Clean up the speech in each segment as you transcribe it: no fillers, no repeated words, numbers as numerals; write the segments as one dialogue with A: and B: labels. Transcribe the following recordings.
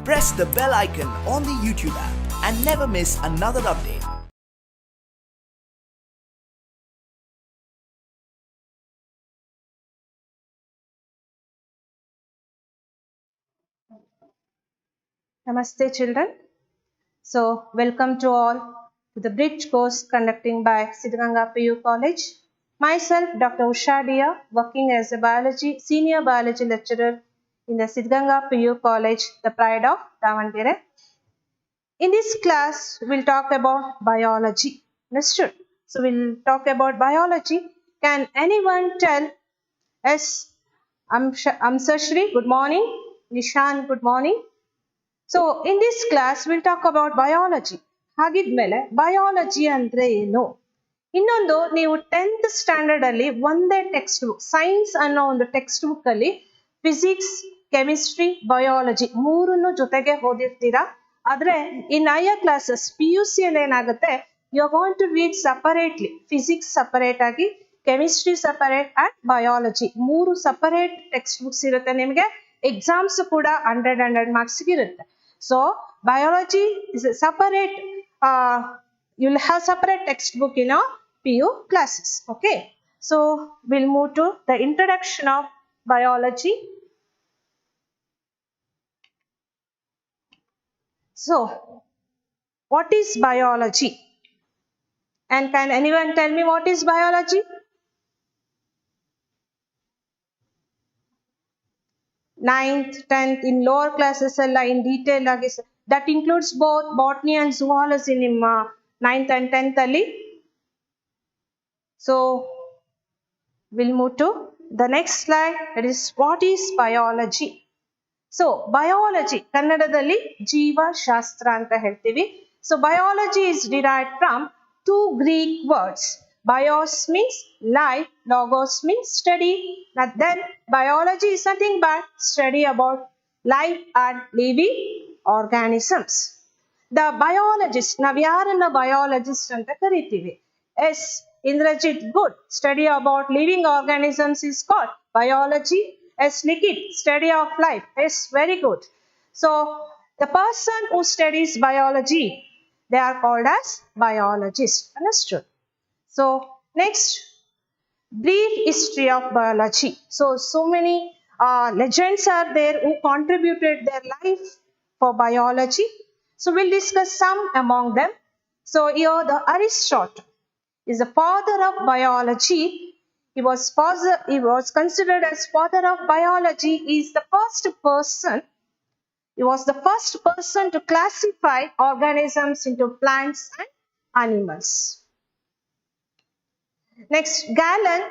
A: Press the bell icon on the YouTube app and never miss another update.
B: Namaste children. So welcome to all to the bridge course conducting by Siddhaganga PU College. Myself Dr. Usha Dia, working as a senior biology lecturer in the Siddhaganga PU College, the pride of Davangere. In this class, we'll talk about biology. Understood? So we'll talk about biology. Can anyone tell us? Amsashri, good morning. Nishan, good morning. So in this class, we'll talk about biology. ಹಾಗಿದ್ಮೇಲೆ biology ಅಂದ್ರೆ ಏನು? ಇನ್ನೊಂದು ನೀವು 10th standard ಅಲ್ಲಿ ಒಂದೇ text book science ಅನ್ನೋ ಒಂದು text book ಅಲ್ಲಿ ಫಿಸಿಕ್ಸ್, ಕೆಮಿಸ್ಟ್ರಿ, ಬಯಾಲಜಿ ಮೂರನ್ನು ಜೊತೆಗೆ ಓದಿರ್ತೀರಾ. ಆದ್ರೆ ಇನ್ ಹೈಯರ್ ಕ್ಲಾಸಸ್ PUC ಅಲ್ಲಿ ಏನಾಗುತ್ತೆ, you are going to read separately. Physics separate ಆಗಿ, ಕೆಮಿಸ್ಟ್ರಿ ಸಪರೇಟ್ ಅಂಡ್ ಬಯಾಲಜಿ ಮೂರು ಸಪರೇಟ್ ಟೆಕ್ಸ್ಟ್ ಬುಕ್ಸ್ ಇರುತ್ತೆ. ನಿಮಗೆ ಎಕ್ಸಾಮ್ಸ್ ಕೂಡ 100 marks ಇರುತ್ತೆ. So biology is a separate, you'll have separate textbook in our PU classes. Okay, so we'll move to the introduction of biology. So what is biology? And can anyone tell me what is biology? Ninth, 10th, in lower classes in detail that includes both botany and zoology in 9th and 10th ali. So we'll move to the next slide, that is what is biology. So biology kannadadalli jeeva shastra anta heltivi. So biology is derived from two Greek words. Bios means life, logos means study. And then biology is nothing but study about life and living organisms. The biologist, now we are in a biologist anta karitivi. Yes, Indrajit, good. Study about living organisms is called biology. Yes, Nikit, study of life. Yes, very good. So the person who studies biology, they are called as biologist. Understood? So next, brief history of biology. So many legends are there who contributed their life for biology. So we'll discuss some among them. So here the Aristotle is the father of biology. He was considered as father of biology. He is the first person. He was the first person to classify organisms into plants and animals. Next, Galen,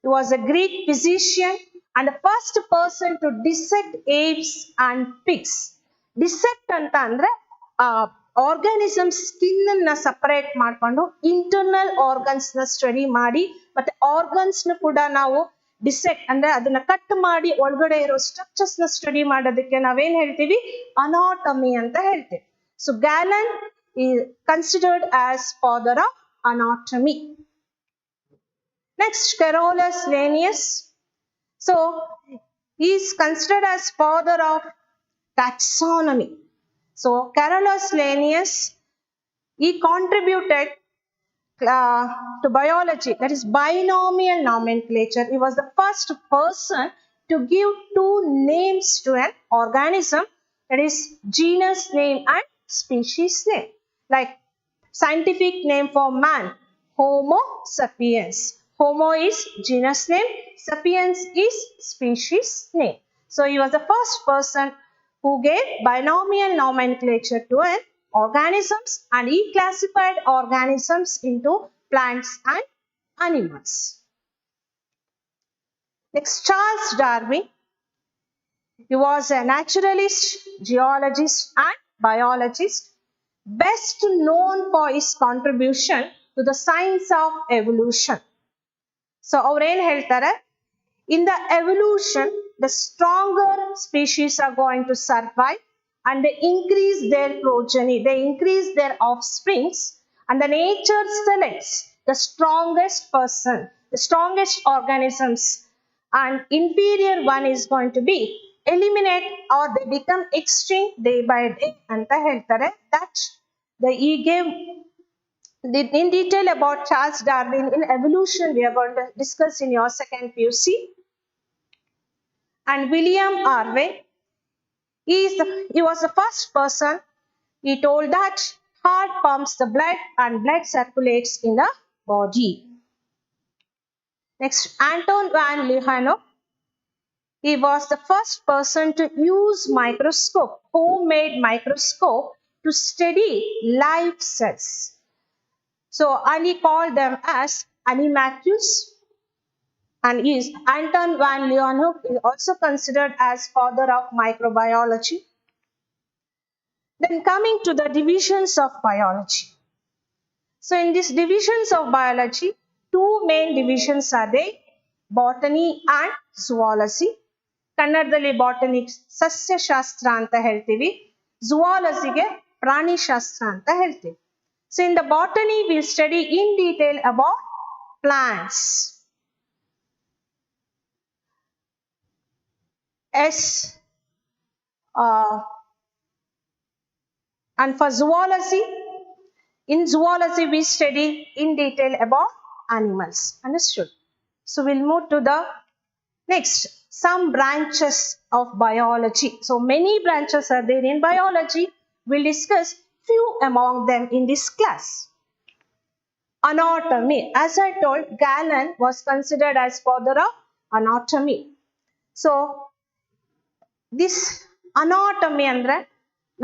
B: he was a Greek physician and the first person to dissect apes and pigs. Dissect anta andre organism skin na separate ಮಾಡ್ಕೊಂಡು internal organs na study ಮಾಡಿ ಮತ್ತೆ organs na ಕೂಡ ನಾವು dissect ಅಂದ್ರೆ ಅದನ್ನ cut ಮಾಡಿ ಒಳಗಡೆ ಇರೋ structures na study ಮಾಡೋದಕ್ಕೆ ನಾವೇನ್ ಹೇಳ್ತೀವಿ, anatomy ಅಂತ ಹೇಳ್ತೀವಿ. So Galen is considered as father of anatomy. Next, Carolus Linnaeus. So he is considered as father of taxonomy. So Carolus Linnaeus, he contributed to biology, that is binomial nomenclature. He was the first person to give two names to an organism, that is genus name and species name. Like scientific name for man, Homo sapiens. Homo is genus name, sapiens is species name. So he was the first person who gave binomial nomenclature to an organisms, and he classified organisms into plants and animals. Next, Charles Darwin. He was a naturalist, geologist and biologist, best known for his contribution to the science of evolution. So ಅವ್ರು ಏನ್ ಹೇಳ್ತಾರೆ, in the evolution the stronger species are going to survive and they increase their progeny, they increase their offsprings, and the nature selects the strongest person, the strongest organisms, and inferior one is going to be eliminate or they become extinct day by day anta heltare. That he gave in detail about Charles Darwin in evolution. We are going to discuss in your second PUC. And William Harvey, he was the first person. He told that heart pumps the blood and blood circulates in the body. Next, Anton van Leeuwenhoek. He was the first person to use microscope, homemade microscope, to study live cells. So, and he called them as animalcules. And is Anton van Leeuwenhoek is also considered as father of microbiology. Then coming to the divisions of biology. So in these divisions of biology, two main divisions are there, botany and zoology. ಕನ್ನಡದಲ್ಲಿ botany ಸಸ್ಯಶಾಸ್ತ್ರ ಅಂತ ಹೇಳ್ತೀವಿ, zoologyಗೆ ಪ್ರಾಣಿಶಾಸ್ತ್ರ ಅಂತ ಹೇಳ್ತೀವಿ. So in the botany we study in detail about plants. And for zoology, in zoology we study in detail about animals. Understood? So we'll move to the next, some branches of biology. So many branches are there in biology. We'll discuss few among them in this class. Anatomy. As I told, Galen was considered as father of anatomy. So this anatomy andre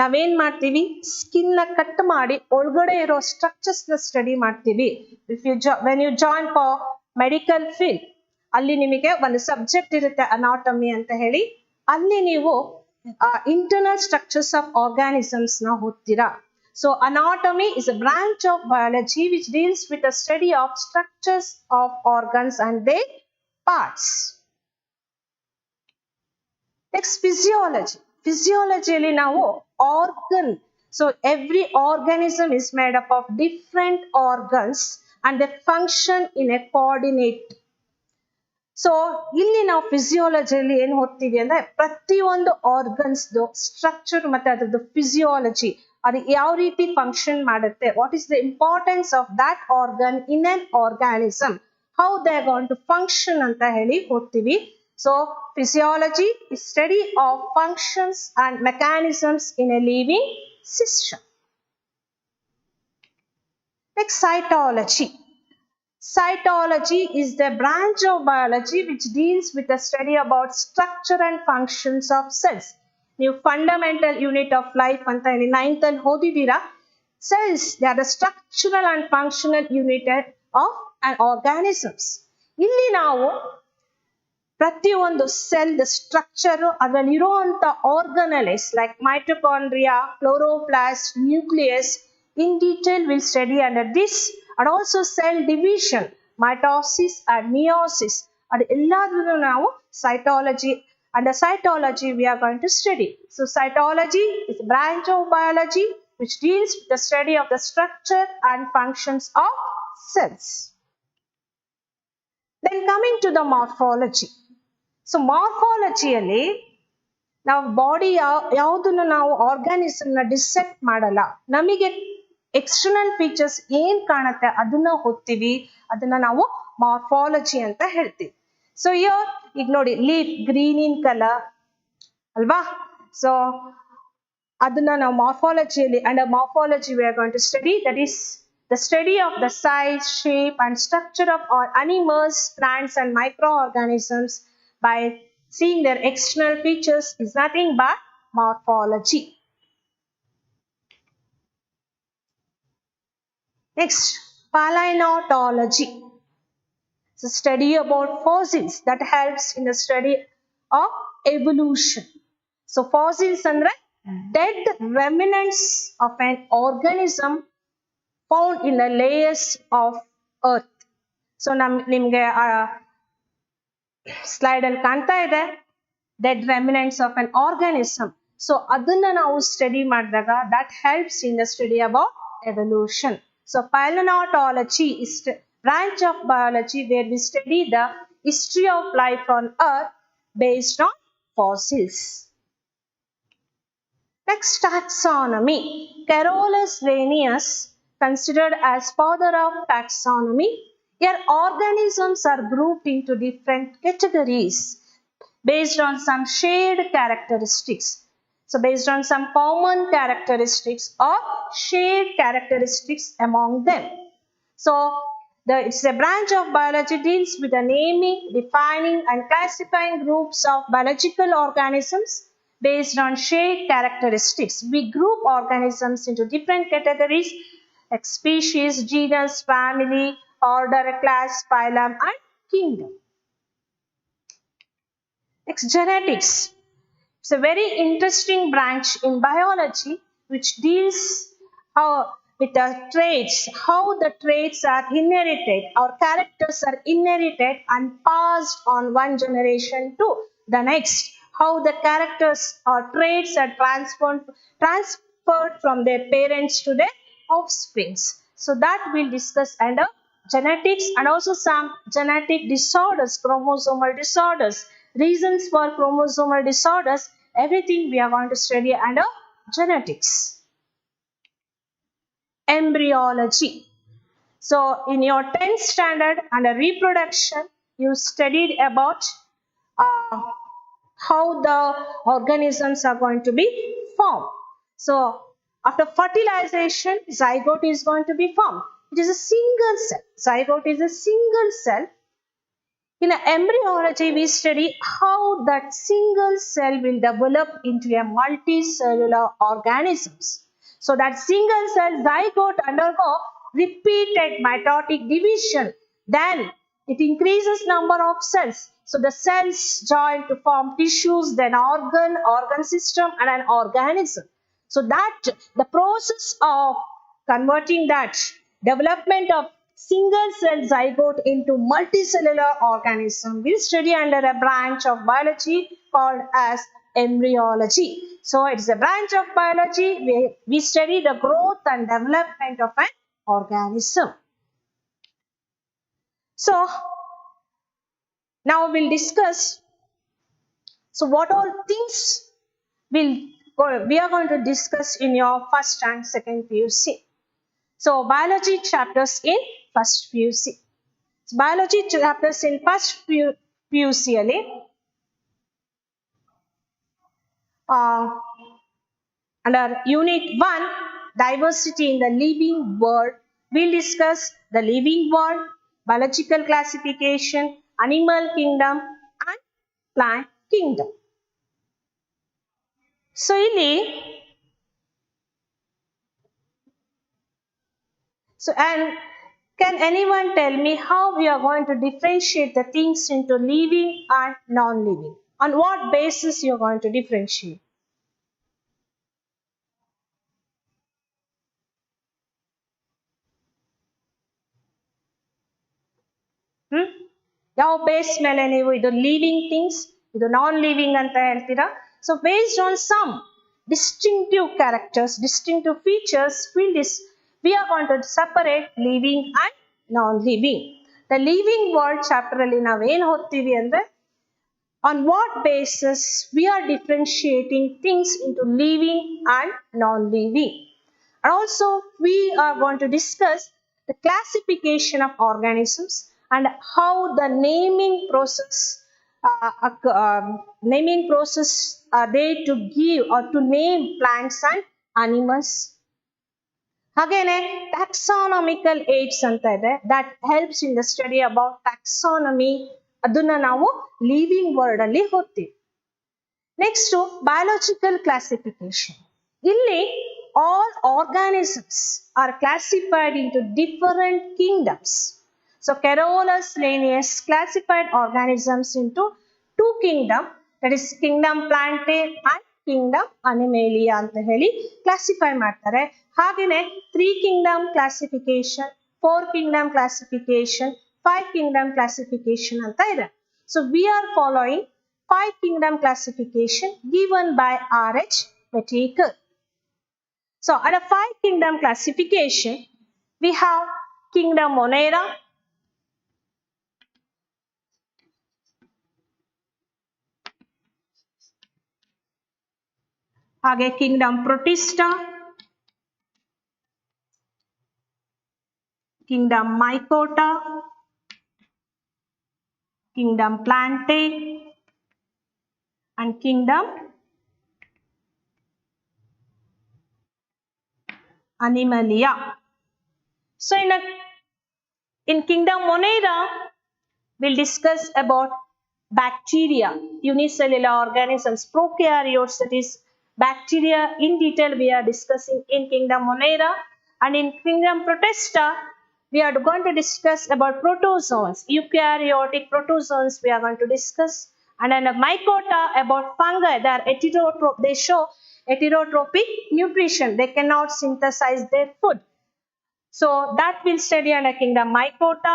B: ನಾವೇನ್ ಮಾಡ್ತೀವಿ, skin ನ cut ಮಾಡಿ ಒಳಗಡೆ ಇರೋ structures ನ study ಮಾಡ್ತೀವಿ. When you join for medical field, ಅಲ್ಲಿ ನಿಮಗೆ ಒಂದು ಸಬ್ಜೆಕ್ಟ್ ಇರುತ್ತೆ ಅನಾಟಮಿ ಅಂತ ಹೇಳಿ. ಅಲ್ಲಿ ನೀವು ಇಂಟರ್ನಲ್ ಸ್ಟ್ರಕ್ಚರ್ಸ್ ಆಫ್ ಆರ್ಗಾನಿಸಮ್ಸ್ ನ ಓದ್ತೀರಾ. So anatomy is a branch of biology which deals with the study of structures of organs and their parts. Next, physiology. ಫಿಸಿಯಾಲಜಿಯಲ್ಲಿ ನಾವು organ. So every organism is made up of different organs and they function in a coordinate. So ಇಲ್ಲಿ ನಾವು ಫಿಸಿಯಾಲಜಿಯಲ್ಲಿ ಏನು ಓದ್ತೀವಿ ಅಂದ್ರೆ ಪ್ರತಿಯೊಂದು organs structure ಮತ್ತೆ ಅದರದ್ದು ಫಿಸಿಯಾಲಜಿ, ಅದು ಯಾವ ರೀತಿ ಫಂಕ್ಷನ್ ಮಾಡುತ್ತೆ, what is the importance of that organ in an organism, how they are going to function ಅಂತ ಹೇಳಿ ಓದ್ತೀವಿ. So physiology is study of functions and mechanisms in a living system. Next, cytology. Cytology is the branch of biology which deals with the study about structure and functions of cells. New fundamental unit of life anta in 9th and hodidira. Cells, they are the structural and functional unit of an organisms. Illi ನಾವು ಪ್ರತಿಯೊಂದು cell structure, ಅದರಲ್ಲಿರುವಂತ organelles like mitochondria, chloroplast, nucleus, in detail will study under this. And also cell division, mitosis and meiosis, ಅದು ಎಲ್ಲಾದ್ರೂ ನಾವು cytology, under cytology we are going to study. So cytology is branch of biology which deals with the study of the structure and functions of cells. Then coming to the morphology. So ಮಾರ್ಫಾಲಜಿಯಲ್ಲಿ ನಾವು body ಯಾವುದನ್ನು ನಾವು organism ನ dissect ಮಾಡಲ್ಲ, ನಮಗೆ external features ಏನ್ ಕಾಣುತ್ತೆ ಅದನ್ನ ಓದ್ತೀವಿ, ಅದನ್ನ ನಾವು ಮಾರ್ಫಾಲಜಿ ಅಂತ ಹೇಳ್ತೀವಿ. ಸೊ ಈಗ ನೋಡಿ, ಲೀಫ್ ಗ್ರೀನ್ ಇನ್ ಕಲರ್ ಅಲ್ವಾ, ಸೊ ಅದನ್ನ ನಾವು ಮಾರ್ಫಾಲಜಿಯಲ್ಲಿ under morphology we are going to study, that is the study of the size, shape and structure of all animals, plants and microorganisms by seeing their external features is nothing but morphology. Next, palinotology. It's a study about fossils that helps in the study of evolution. So fossils andre dead remnants of an organism found in the layers of earth. So ನಿಮಗೆ slide ಅಲ್ಲಿ ಕಾಣ್ತಾ ಇದೆ dead remnants of an organism. So ಅದನ್ನ ನಾವು study ಮಾಡಿದಾಗ that helps in the study about evolution. So palaeontology is branch of biology where we study the history of life on earth based on fossils. Next, taxonomy. Carolus Linnaeus, considered as father of taxonomy. Here, organisms are grouped into different categories based on some shared characteristics. So, based on some common characteristics or shared characteristics among them. So, it's a branch of biology deals with the naming, defining and classifying groups of biological organisms based on shared characteristics. We group organisms into different categories like species, genus, family, order, class, phylum and kingdom. Next, genetics. It's a very interesting branch in biology which deals with the traits, how the traits are inherited, our characters are inherited and passed on one generation to the next. How the characters or traits are transferred from their parents to their offsprings. So that we'll discuss under genetics, and also some genetic disorders, chromosomal disorders, reasons for chromosomal disorders, everything we are going to study under genetics. Embryology. So in your 10th standard under reproduction, you studied about how the organisms are going to be formed. So after fertilization, zygote is going to be formed. It is a single cell. Zygote is a single cell. In embryology, we study how that single cell will develop into a multicellular organisms. So that single cell zygote undergo repeated mitotic division. Then it increases number of cells. So the cells join to form tissues, then organ system and an organism. So that the process of converting that development of single cell zygote into multicellular organism we study under a branch of biology called as embryology. So it's a branch of biology where we study the growth and development of an organism. So now we'll discuss what all things we are going to discuss in your first and second PUC. So biology chapters in first PUC. Biology chapters in first PUC under unit 1, diversity in the living world, we'll discuss the living world, biological classification, animal kingdom and plant kingdom. So and can anyone tell me how we are going to differentiate the things into living and non-living? On what basis you are going to differentiate? ಯಾವ base ಮೇಲೆ ನೀವು ಇದು living things ಇದು ನಾನ್ living ಅಂತ ಹೇಳ್ತೀರಾ? So based on some distinctive characters, distinctive features, we are going to separate living and non-living. The living world chapter ಅಲ್ಲಿ ನಾವೇನು ಓದ್ತೀವಿ ಅಂದ್ರೆ on what basis we are differentiating things into living and non-living. And also we are going to discuss the classification of organisms and how the naming process are there to give or to name plants and animals. ಹಾಗೇನೆ taxonomical aids ಅಂತ ಇದೆ, that helps in the study about taxonomy. ಅದನ್ನ ನಾವು living word ಅಲ್ಲಿ ಓದ್ತೀವಿ. Next biological classification. ಇಲ್ಲಿ all organisms are classified into different kingdoms. So Carolus Linnaeus classified organisms into two kingdoms, that is kingdom Plantae and kingdom Animalia ಅಂತ ಹೇಳಿ classify ಮಾಡ್ತಾರೆ. ಹಾಗೇನೆ 3 kingdom classification, 4 kingdom classification, 5 kingdom classification ಅಂತ ಇದೆ. So we are following 5 kingdom classification given by R.H. Whittaker. So under 5 kingdom classification, we have kingdom Monera, ಹಾಗೆ kingdom Protista, kingdom Mycota, kingdom Plantae and kingdom Animalia. So in kingdom Monera, we'll discuss about bacteria, unicellular organisms, prokaryotes, that is bacteria in detail we are discussing in kingdom Monera. And in kingdom Protista, we are going to discuss about protozoans, eukaryotic protozoans we are going to discuss. And in Mycota, about fungi, they show heterotrophic nutrition, they cannot synthesize their food. So that we'll study under kingdom Mycota.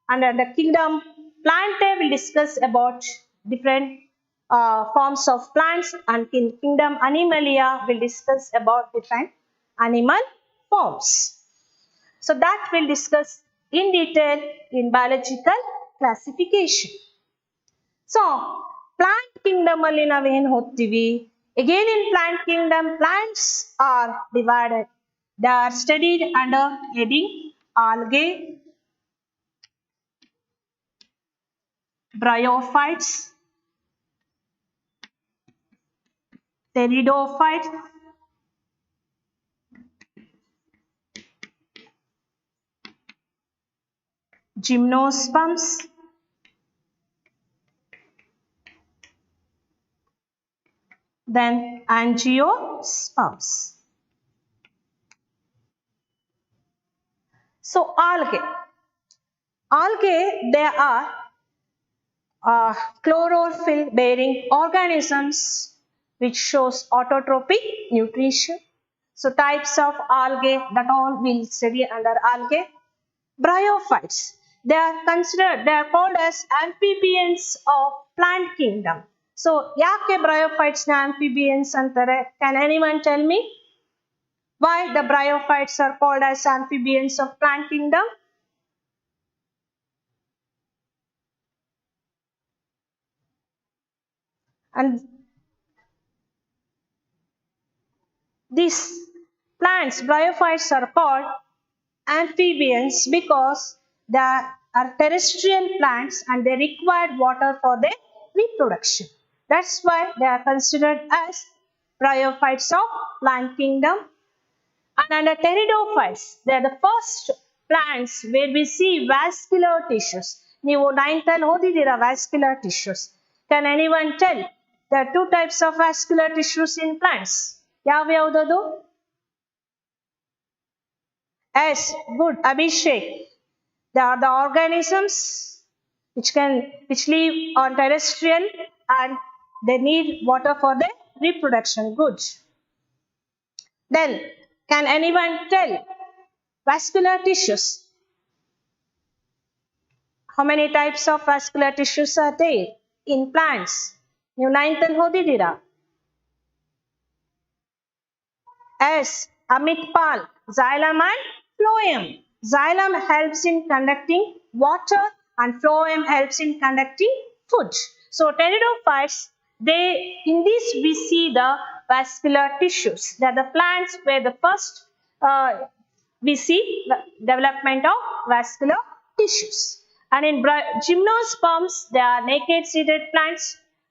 B: Under the kingdom Plantae, we'll discuss about different forms of plants, and in kingdom Animalia, we'll discuss about different animal forms. So that we'll discuss in detail in biological classification. So plant kingdom alli naven hodtivi. Again in plant kingdom, plants are divided. They are studied under heading algae, bryophytes, pteridophytes, gymnosperms, then angiosperms. So algae, they are chlorophyll bearing organisms which shows autotrophic nutrition. So types of algae, that all we'll study under algae. Bryophytes, they are called as amphibians of plant kingdom. So yake bryophytes na amphibians antare? Can anyone tell me why the bryophytes are called as amphibians of plant kingdom? And these plants, bryophytes, are called amphibians because they are terrestrial plants and they require water for their reproduction. That's why they are considered as bryophytes of plant kingdom. And under pteridophytes, they are the first plants where we see vascular tissues. ನೀವು 9th ಅಲ್ಲಿ ಓದಿದ್ದೀರಾ vascular tissues. Can anyone tell? There are two types of vascular tissues in plants. ಯಾವ್ಯಾವುದದು? Yes, good, Abhishek. They are the organisms which live on terrestrial and they need water for their reproduction. Good. Then, can anyone tell vascular tissues? How many types of vascular tissues are there in plants? You 9th and hodidira. Yes, Amit Pal, xylem and phloem. Xylem helps in conducting water and phloem helps in conducting food. So pteridophytes, in this we see the vascular tissues. They are the plants where the first we see the development of vascular tissues. And in gymnosperms, they are naked seeded plants,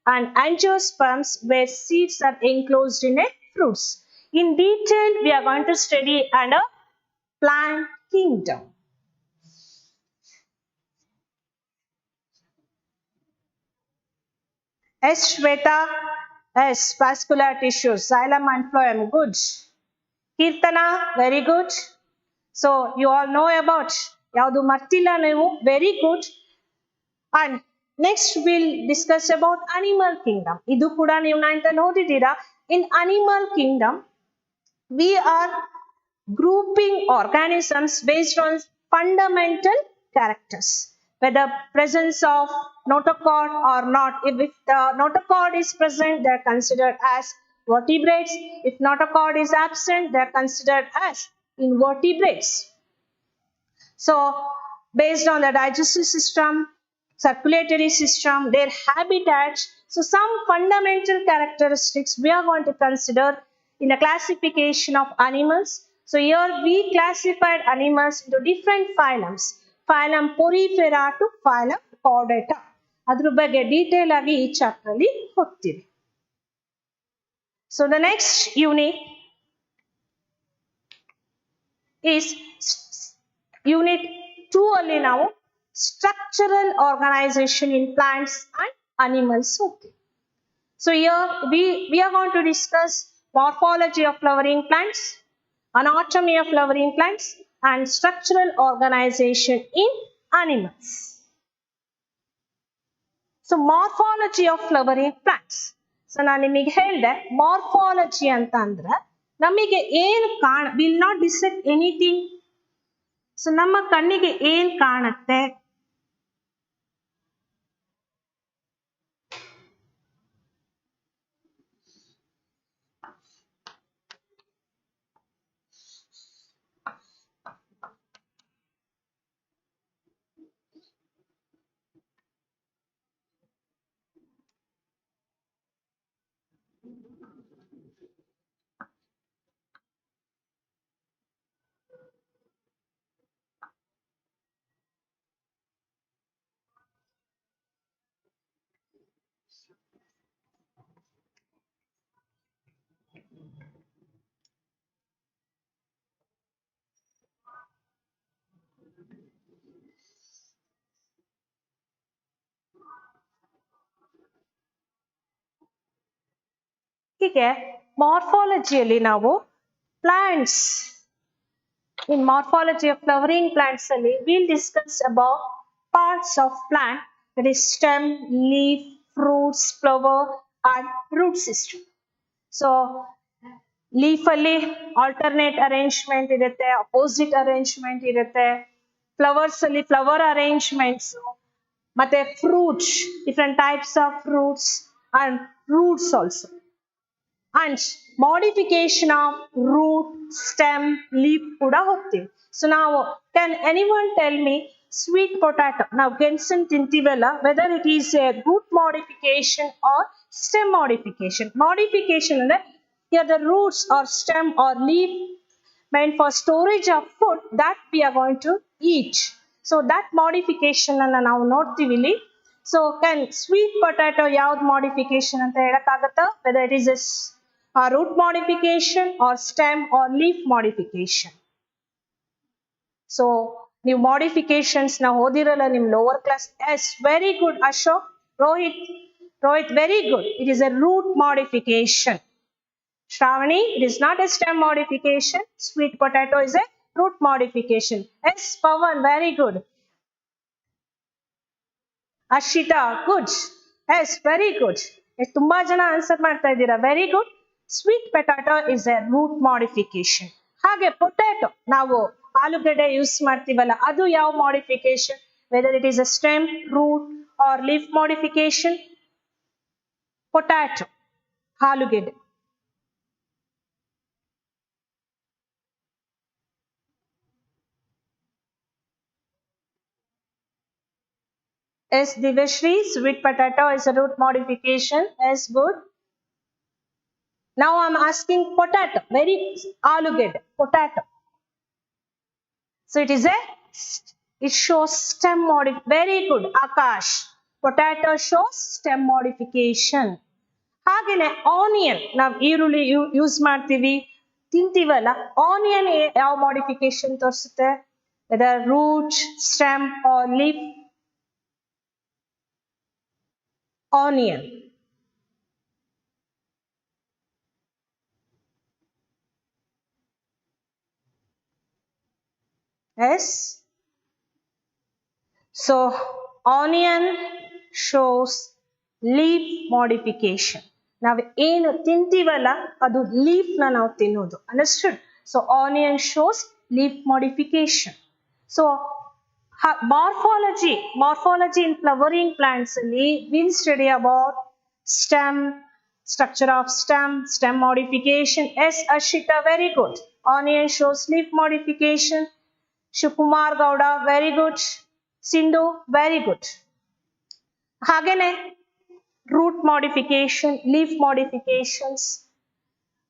B: and angiosperms where seeds are enclosed in a fruits. In detail, we are going to study under plant kingdom. S. Shweta, S. Vascular tissues, xylem and phloem, good. Kirtana, very good. So, you all know about Yaudu Martilla Nevu, very good. And next, we'll discuss about animal kingdom. Idu kuda nevu 9th and hodidira. In animal kingdom, we are grouping organisms based on fundamental characters, whether presence of notochord or not. If the notochord is present, they are considered as vertebrates. If notochord is absent, they are considered as invertebrates. So based on the digestive system, circulatory system, their habitats, so some fundamental characteristics we are going to consider in the classification of animals. So here we classified animals into different phylums. Phylum Porifera to phylum Chordata. ಅದ್ರ ಬಗ್ಗೆ detail ಆಗಿ ಈ chapter ಅಲ್ಲಿ ಹೋಗ್ತೀವಿ. So the next unit is unit 2 ಅಲ್ಲಿ ನಾವು structural organization in plants and animals ಹೋಗ್ತೀವಿ. So here we are going to discuss morphology of flowering plants, anatomy of flowering plants and structural organization in animals. So morphology of flowering plants. So ನಾನು ನಿಮಗೆ ಹೇಳಿದೆ morphology ಅಂತ ಅಂದ್ರೆ ನಮಗೆ ಏನು will not dissect anything. So ನಮ್ಮ ಕಣ್ಣಿಗೆ ಏನು ಕಾಣುತ್ತೆ, ಹೀಗೆ ಮಾರ್ಫಾಲಜಿಯಲ್ಲಿ ನಾವು plants in morphology of flowering plants ಅಲ್ಲಿ we'll discuss about parts of plant, that is stem, leaf, fruits, flower and root system. So leaf ಅಲ್ಲಿ alternate arrangement ಇರುತ್ತೆ, opposite arrangement ಇರುತ್ತೆ, flowers ಅಲ್ಲಿ flower arrangements, ಮತ್ತೆ fruits, different types of fruits and roots also. And modification of root, stem, leaf kuda hogtivi. So now can anyone tell me sweet potato now Gensen tintivella whether it is a root modification or stem modification? Modification andre here the roots or stem or leaf meant for storage of food that we are going to eat. So that modification anna ನಾವು ನೋಡ್ತೀವಿ ಇಲ್ಲಿ. So can sweet potato ಯಾವ್ದು modification ಅಂತ ಹೇಳಕ್ಕಾಗತ್ತಾ? Whether it is a root modification or stem or leaf modification. So ನೀವು modifications ನ ಓದಿರಲ್ಲ ನಿಮ್ಮ lower class. Yes, very good Ashok. Rohit, very good. It is a root modification. Shravani, it is not a stem modification. Sweet potato is a root modification. Yes, Pawan, very good. Ashita, good. Yes, very good. ತುಂಬಾ ಜನ answer ಮಾಡ್ತಾ ಇದ್ದೀರಾ, very good. Sweet potato is a root modification. ಹಾಗೆ potato ನಾವು ಆಲೂಗಡ್ಡೆ use ಮಾಡ್ತೀವಲ್ಲ, ಅದು ಯಾವ modification? Whether it is a stem, root or leaf modification? Potato, ಆಲೂಗೆಡ್ಡೆ. Yes, Divashri, sweet potato is a root modification. Yes, good. Now I am asking potato, very alugate, potato. So it is it shows stem modification. Very good, Akash. Potato shows stem modification. ಹಾಗೇನೆ onion ನಾವು ಈರುಳ್ಳಿ use ಮಾಡ್ತೀವಿ, ತಿಂತೀವಲ್ಲ, onion ಯಾವ modification ತೋರಿಸುತ್ತೆ? Whether root, stem or leaf? Onion. Yes. So onion shows leaf modification. ನಾವು ಏನು ತಿಂತೀವಲ್ಲ ಅದು ಲೀಫ್ ನ ನಾವು ತಿನ್ನೋದು. Understood? So onion shows leaf modification. So morphology in flowering plants ಅಲ್ಲಿ we'll study about stem, structure of stem modification. Yes, Ashita, very good. Onion shows leaf modification. Shukumar Gowda, very good. Sindhu, very good. ಹಾಗೇನೆ root modification, leaf modifications,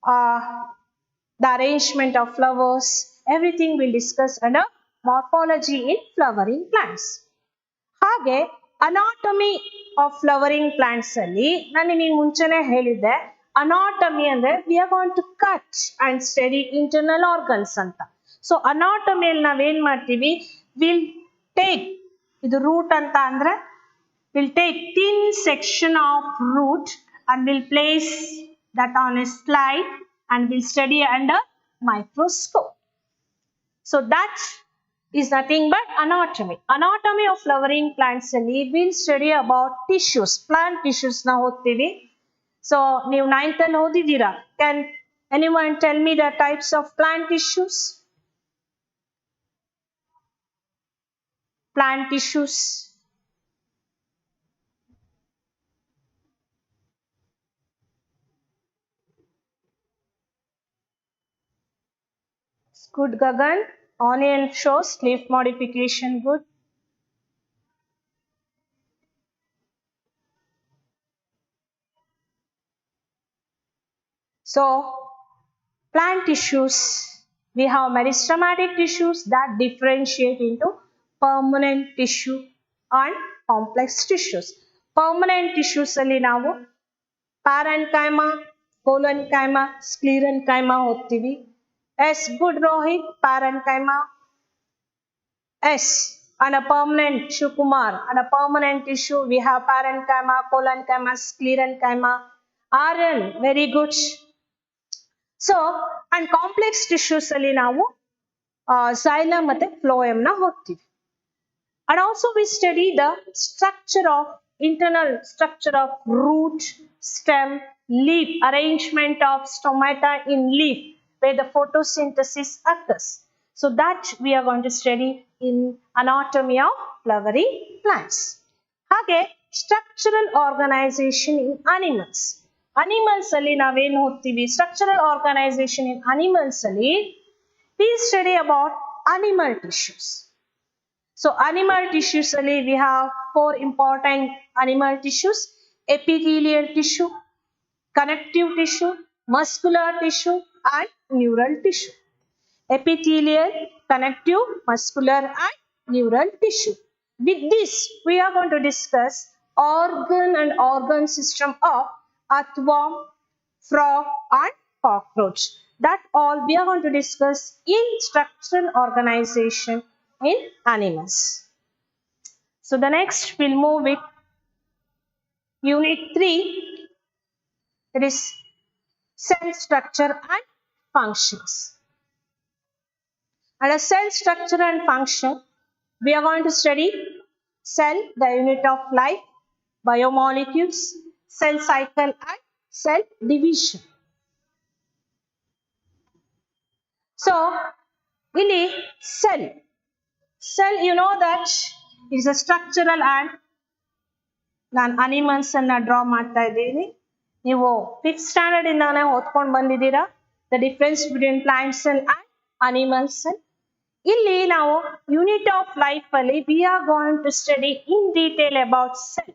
B: the arrangement of flowers, everything we'll discuss under morphology in flowering plants. ಹಾಗೆ anatomy of flowering plants ಅಲ್ಲಿ ನಾನು ನಿಮಗೆ ಮುಂಚೆನೆ ಹೇಳಿದ್ದೆ, anatomy ಅಂದ್ರೆ we are going to cut and study internal organs ಅಂತ. So ಅನಾಟಮಿಯಲ್ಲಿ ನಾವೇನ್ ಮಾಡ್ತೀವಿ, ವಿಲ್ ಟೇಕ್ ಇದು ರೂಟ್ ಅಂತ ಅಂದ್ರೆ we'll take thin section of root and we'll place that on a slide and we'll study under microscope. So that is nothing but anatomy. Anatomy of flowering plants alli we'll study about tissues, plant tissues na hodtivi. So ನೀವು 9th ಅಲ್ಲಿ ಓದಿದ್ದೀರಾ. Can anyone tell me the types of plant tissues? Plant tissues. Good, Gagan. Onion shows leaf modification. Good. So, plant tissues, we have meristematic tissues that differentiate into permanent tissue and complex tissues. Permanent tissues alli ನಾವು parenchyma, collenchyma, sclerenchyma ಓದ್ತೀವಿ. Yes, good Rohit, parenchyma. Yes, and a permanent Shukumar, and a permanent tissue we have parenchyma, collenchyma, sclerenchyma. RN, very good. So, and complex tissues alli ನಾವು xylem ಮತ್ತೆ phloem na ಓದ್ತೀವಿ. And also we study the structure of internal structure of root, stem, leaf, arrangement of stomata in leaf where the photosynthesis occurs. So that we are going to study in anatomy of flowering plants. ಹಾಗೆ structural organization in animals. Animals ಅಲ್ಲಿ ನಾವೇನು ಓದ್ತೀವಿ, structural organization in animals ಅಲ್ಲಿ we study about animal tissues. So animal tissues alli we have 4 important animal tissues: epithelial tissue, connective tissue, muscular tissue and neural tissue. Epithelial, connective, muscular and neural tissue. With this we are going to discuss organ and organ system of earthworm, frog and cockroach. That all we are going to discuss in structural organization in animals. So the next we'll move with unit 3, it is cell structure and functions. Under cell structure and function we are going to study cell, the unit of life, biomolecules, cell cycle and cell division. So ಇಲ್ಲಿ cell you know that is a structural and ನಾನು animals ಅನ್ನ draw ಮಾಡ್ತಾ ಇದ್ದೀನಿ. ನೀವು 5th standard ಇಂದಾನೆ ಓದ್ಕೊಂಡು ಬಂದಿದ್ದೀರಾ the difference between plant cell and animal cell. ಇಲ್ಲಿ ನಾವು ಯೂನಿಟ್ ಆಫ್ ಲೈಫ್ ಅಲ್ಲಿ we are going to study in detail about cell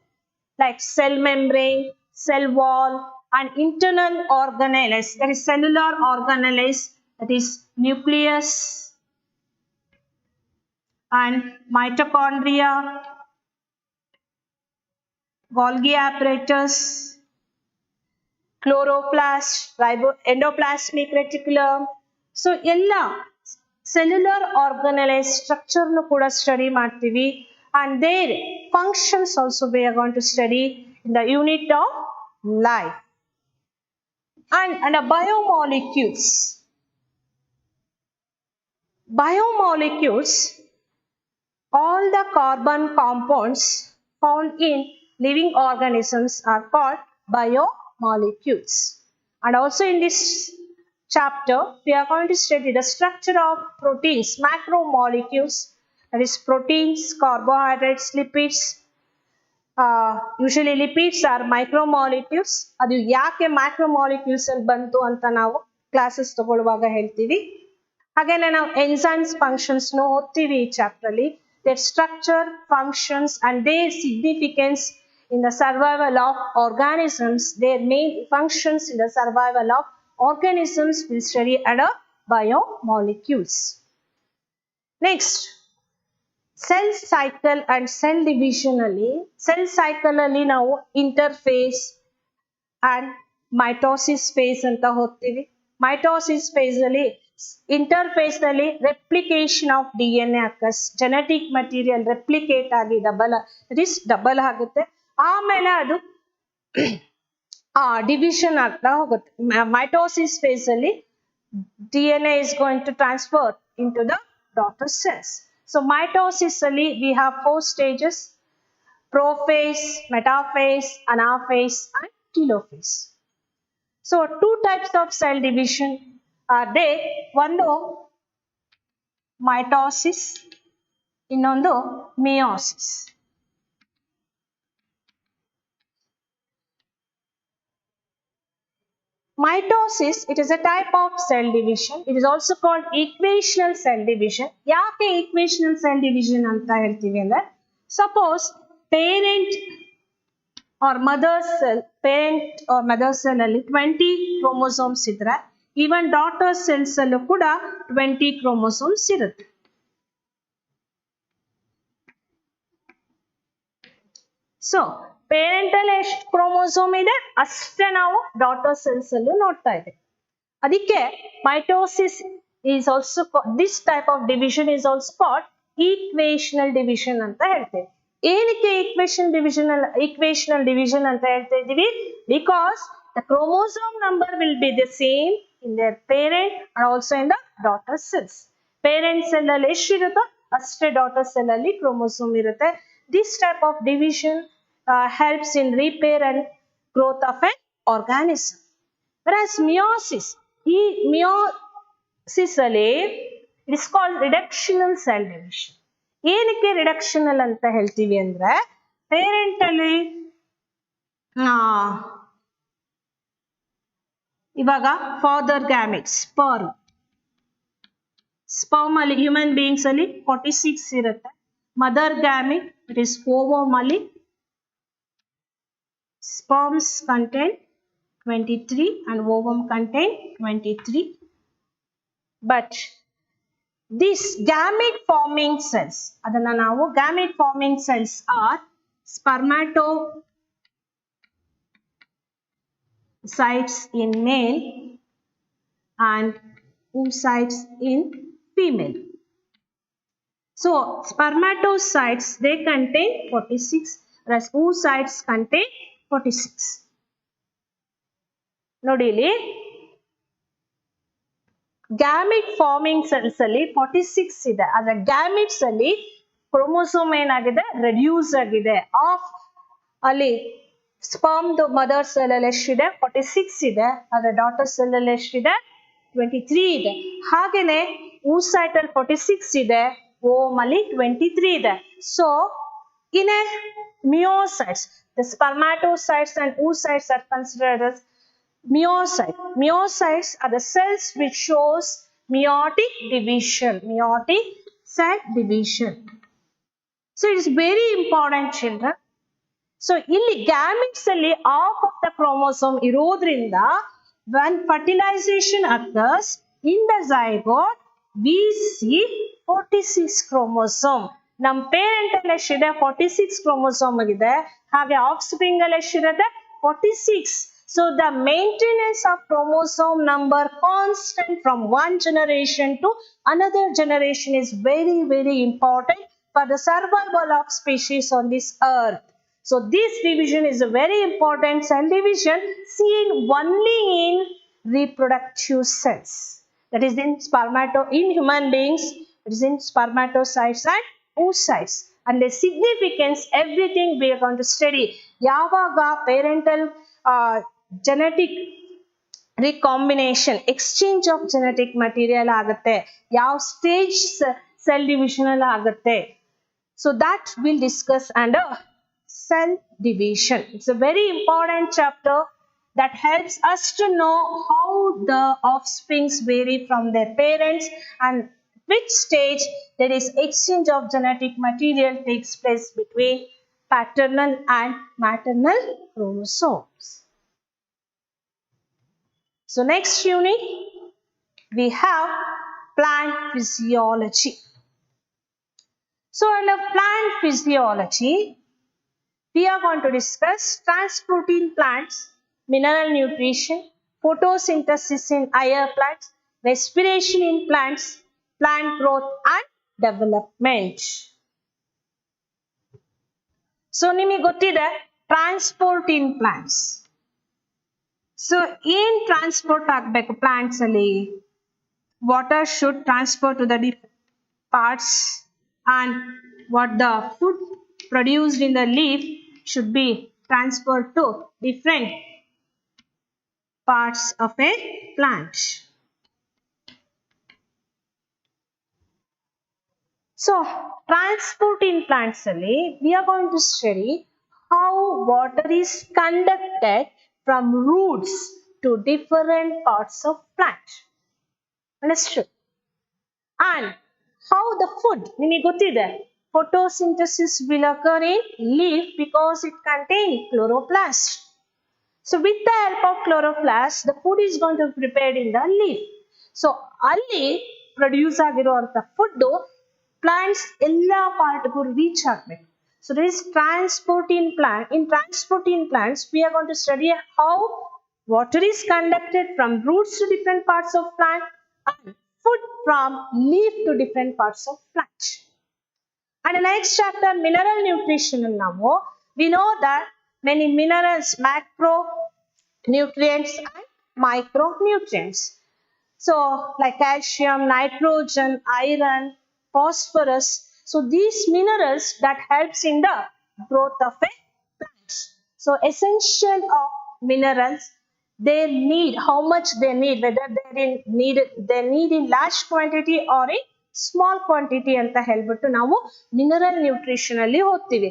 B: like cell membrane, cell wall and internal organelles, that is cellular organelles, that is nucleus and mitochondria, Golgi apparatus, chloroplast, endoplasmic reticulum. So ella cellular organelle structure nu kuda study ಮಾಡ್ತೀವಿ and their functions also we are going to study in the unit of life. And biomolecules. Biomolecules, all the carbon compounds found in living organisms are called biomolecules. And also in this chapter we are going to study the structure of proteins, macromolecules, that is proteins, carbohydrates, lipids. Usually lipids are micromolecules. ಅದು ಯಾಕೆ macromolecules ಅಲ್ಲಿ ಬಂತು ಅಂತ ನಾವು classes ತಗೊಳ್ಳುವಾಗ ಹೇಳ್ತೀವಿ. ಹಾಗೇನೆ ನಾವು enzymes functions ನು ಓದ್ತೀವಿ ಈ ಚಾಪ್ಟರ್ ಅಲ್ಲಿ. Their structure, functions and their significance in the survival of organisms, their main functions in the survival of organisms will study under biomolecules. Next, cell cycle and cell division ಅಲ್ಲಿ cell cycle ಅಲ್ಲಿ ನಾವು interphase and mitosis phase ಅಂತ ಹೋಗ್ತೀವಿ. Mitosis phase ಅಲ್ಲಿ interphase ನಲ್ಲಿ replication of DNA occurs. Genetic material replicate ಆಗಿ double ಆಗುತ್ತೆ. ಆಮೇಲೆ ಅದು division ಆಗ್ತಾ ಹೋಗುತ್ತೆ. Mitosis phase ಅಲ್ಲಿ DNA is going to transfer into the daughter cells. So mitosis ಅಲ್ಲಿ we have 4 stages: prophase, metaphase, anaphase and telophase. So 2 types of cell division are there. ಒಂದು mitosis, ಇನ್ನೊಂದು meiosis. Mitosis, it is a type of cell division. It is also called equational cell division. ಯಾಕೆ equational cell division ಅಂತ ಹೇಳ್ತೀವಿ ಅಂದ್ರೆ, suppose parent or mother cell ಅಲ್ಲಿ 20 chromosomes ಇದ್ರೆ, even daughter cells ಅಲ್ಲೂ ಕೂಡ 20 chromosomes ಇರುತ್ತೆ. So parent ಅಲ್ಲಿ ಎಷ್ಟು ಕ್ರೋಮೋಸೋಮ್ ಇದೆ ಅಷ್ಟೇ ನಾವು ಡಾಟರ್ ಸೆಲ್ಸ್ ಅಲ್ಲೂ ನೋಡ್ತಾ ಇದ್ದೇವೆ. ಅದಕ್ಕೆ mitosis is also this type of division is also called equational division ಅಂತ ಹೇಳ್ತೇವೆ. ಏನಕ್ಕೆ equational division ಅಂತ ಹೇಳ್ತಾ ಇದ್ದೀವಿ? Because the chromosome number will be the same in their parent and also in the daughter cells. Parent cell ಅಲ್ಲಿ ಎಷ್ಟಿರುತ್ತೋ ಅಷ್ಟೇ daughter cell ಅಲ್ಲಿ chromosome ಇರುತ್ತೆ. This type of division helps in repair and growth of an organism. Whereas meiosis, ಅಲ್ಲಿ it is called reductional cell division. ಏನಕ್ಕೆ reductional ಅಂತ ಹೇಳ್ತೀವಿ ಅಂದ್ರೆ, parent ಅಲ್ಲಿ ಇವಾಗ ಫಾದರ್ ಗ್ಯಾಮೆಟ್ಸ್ ಸ್ಪರ್ಮ್ ಅಲ್ಲಿ ಹ್ಯೂಮನ್ ಬೀಯಿಂಗ್ಸ್ ಅಲ್ಲಿ 46 ಇರುತ್ತೆ. Mother gamete it is ovum ಅಲ್ಲಿ sperms contain 23 and ovum contain 23. But these gamete forming cells, adanna navu gamete forming cells are spermatocytes in male and oocytes in female. So spermatocytes, they contain 46, whereas oocytes contain 46. ನೋಡಿ ಇಲ್ಲಿ gamete farming cells ಅಲ್ಲಿ 46 ಇದೆ. ಆದ್ರೆ gametes ಅಲ್ಲಿ chromosome ಏನಾಗಿದೆ, reduce ಆಗಿದೆ. ಅಲ್ಲಿ sperm mother cell ಅಲ್ಲಿ ಎಷ್ಟಿದೆ, 46 ಇದೆ. ಆದ್ರೆ ಡಾಟರ್ ಸೆಲ್ ಅಲ್ಲಿ ಎಷ್ಟಿದೆ, 23 ಇದೆ. ಹಾಗೇನೆ oocyte ಅಲ್ಲಿ 46 ಇದೆ, ಓಮ್ ಅಲ್ಲಿ 23 ಇದೆ. So in a meiocytes, the spermatocytes and oocytes are considered as meiocytes. Meiocytes are the cells which shows meiotic cell division. So it is very important, children. So ಇಲ್ಲಿ gametes ಅಲ್ಲಿ half of the chromosome ಇರೋದ್ರಿಂದ when fertilization occurs in the zygote, we see 46 chromosome. ನಮ್ಮ parent ಅಲ್ಲಿ ಎಷ್ಟಿದೆ, 46 chromosome ಆಗಿದೆ. ಹಾಗೆ of spring ಅಲ್ಲಿ ಎಷ್ಟಿರುತ್ತೆ, 46. So the maintenance of chromosome number constant from one generation to another generation is very, very important for the survival of species on this earth. So this division is a very important cell division seen only in reproductive cells. That is in human beings, it is in spermatocytes and oocytes. And the significance, everything we are going to study. Yavaga parental genetic recombination, exchange of genetic material ಆಗುತ್ತೆ, ಯಾವ stage cell division ಅಲ್ಲಿ ಆಗುತ್ತೆ. So that we'll discuss under cell division. It's a very important chapter that helps us to know how the offsprings vary from their parents and which stage there is exchange of genetic material takes place between paternal and maternal chromosomes. So next unit we have plant physiology. So under plant physiology, we are going to discuss transport in plants, mineral nutrition, photosynthesis in higher plants, respiration in plants, plant growth and development. So ನಿಮಗೆ ಗೊತ್ತಿದೆ transport in plants. So in transport ಆಗಬೇಕು plants ಅಲ್ಲಿ water should transfer to the different parts and what the food produced in the leaf should be transferred to different parts of a plant. So transport in plants ali we are going to study how water is conducted from roots to different parts of plant. Understood? And how the food, ನಿಮಗೆ ಗೊತ್ತಿದೆ photosynthesis will occur in leaf because it contains chloroplast. So with the help of chloroplast, the food is going to be prepared in the leaf. So ಅಲ್ಲಿ produce ಆಗಿರುವಂತ food plants ಎಲ್ಲ ಪಾರ್ಟ್ಗೂ reach ಆಗಬೇಕು. So there is transport in plant. In transport in plants, we are going to study how water is conducted from roots to different parts of plant and food from leaf to different parts of plant. And the next chapter, mineral nutrition. Now we know that many minerals, macronutrients and micronutrients. So like calcium, nitrogen, iron, phosphorus. So these minerals that helps in the growth of a plant. So essential of minerals, they need, how much they need, whether they need in large quantity or in small quantity ಅಂತ ಹೇಳ್ಬಿಟ್ಟು ನಾವು mineral nutrition ಅಲ್ಲಿ ಓದ್ತೀವಿ.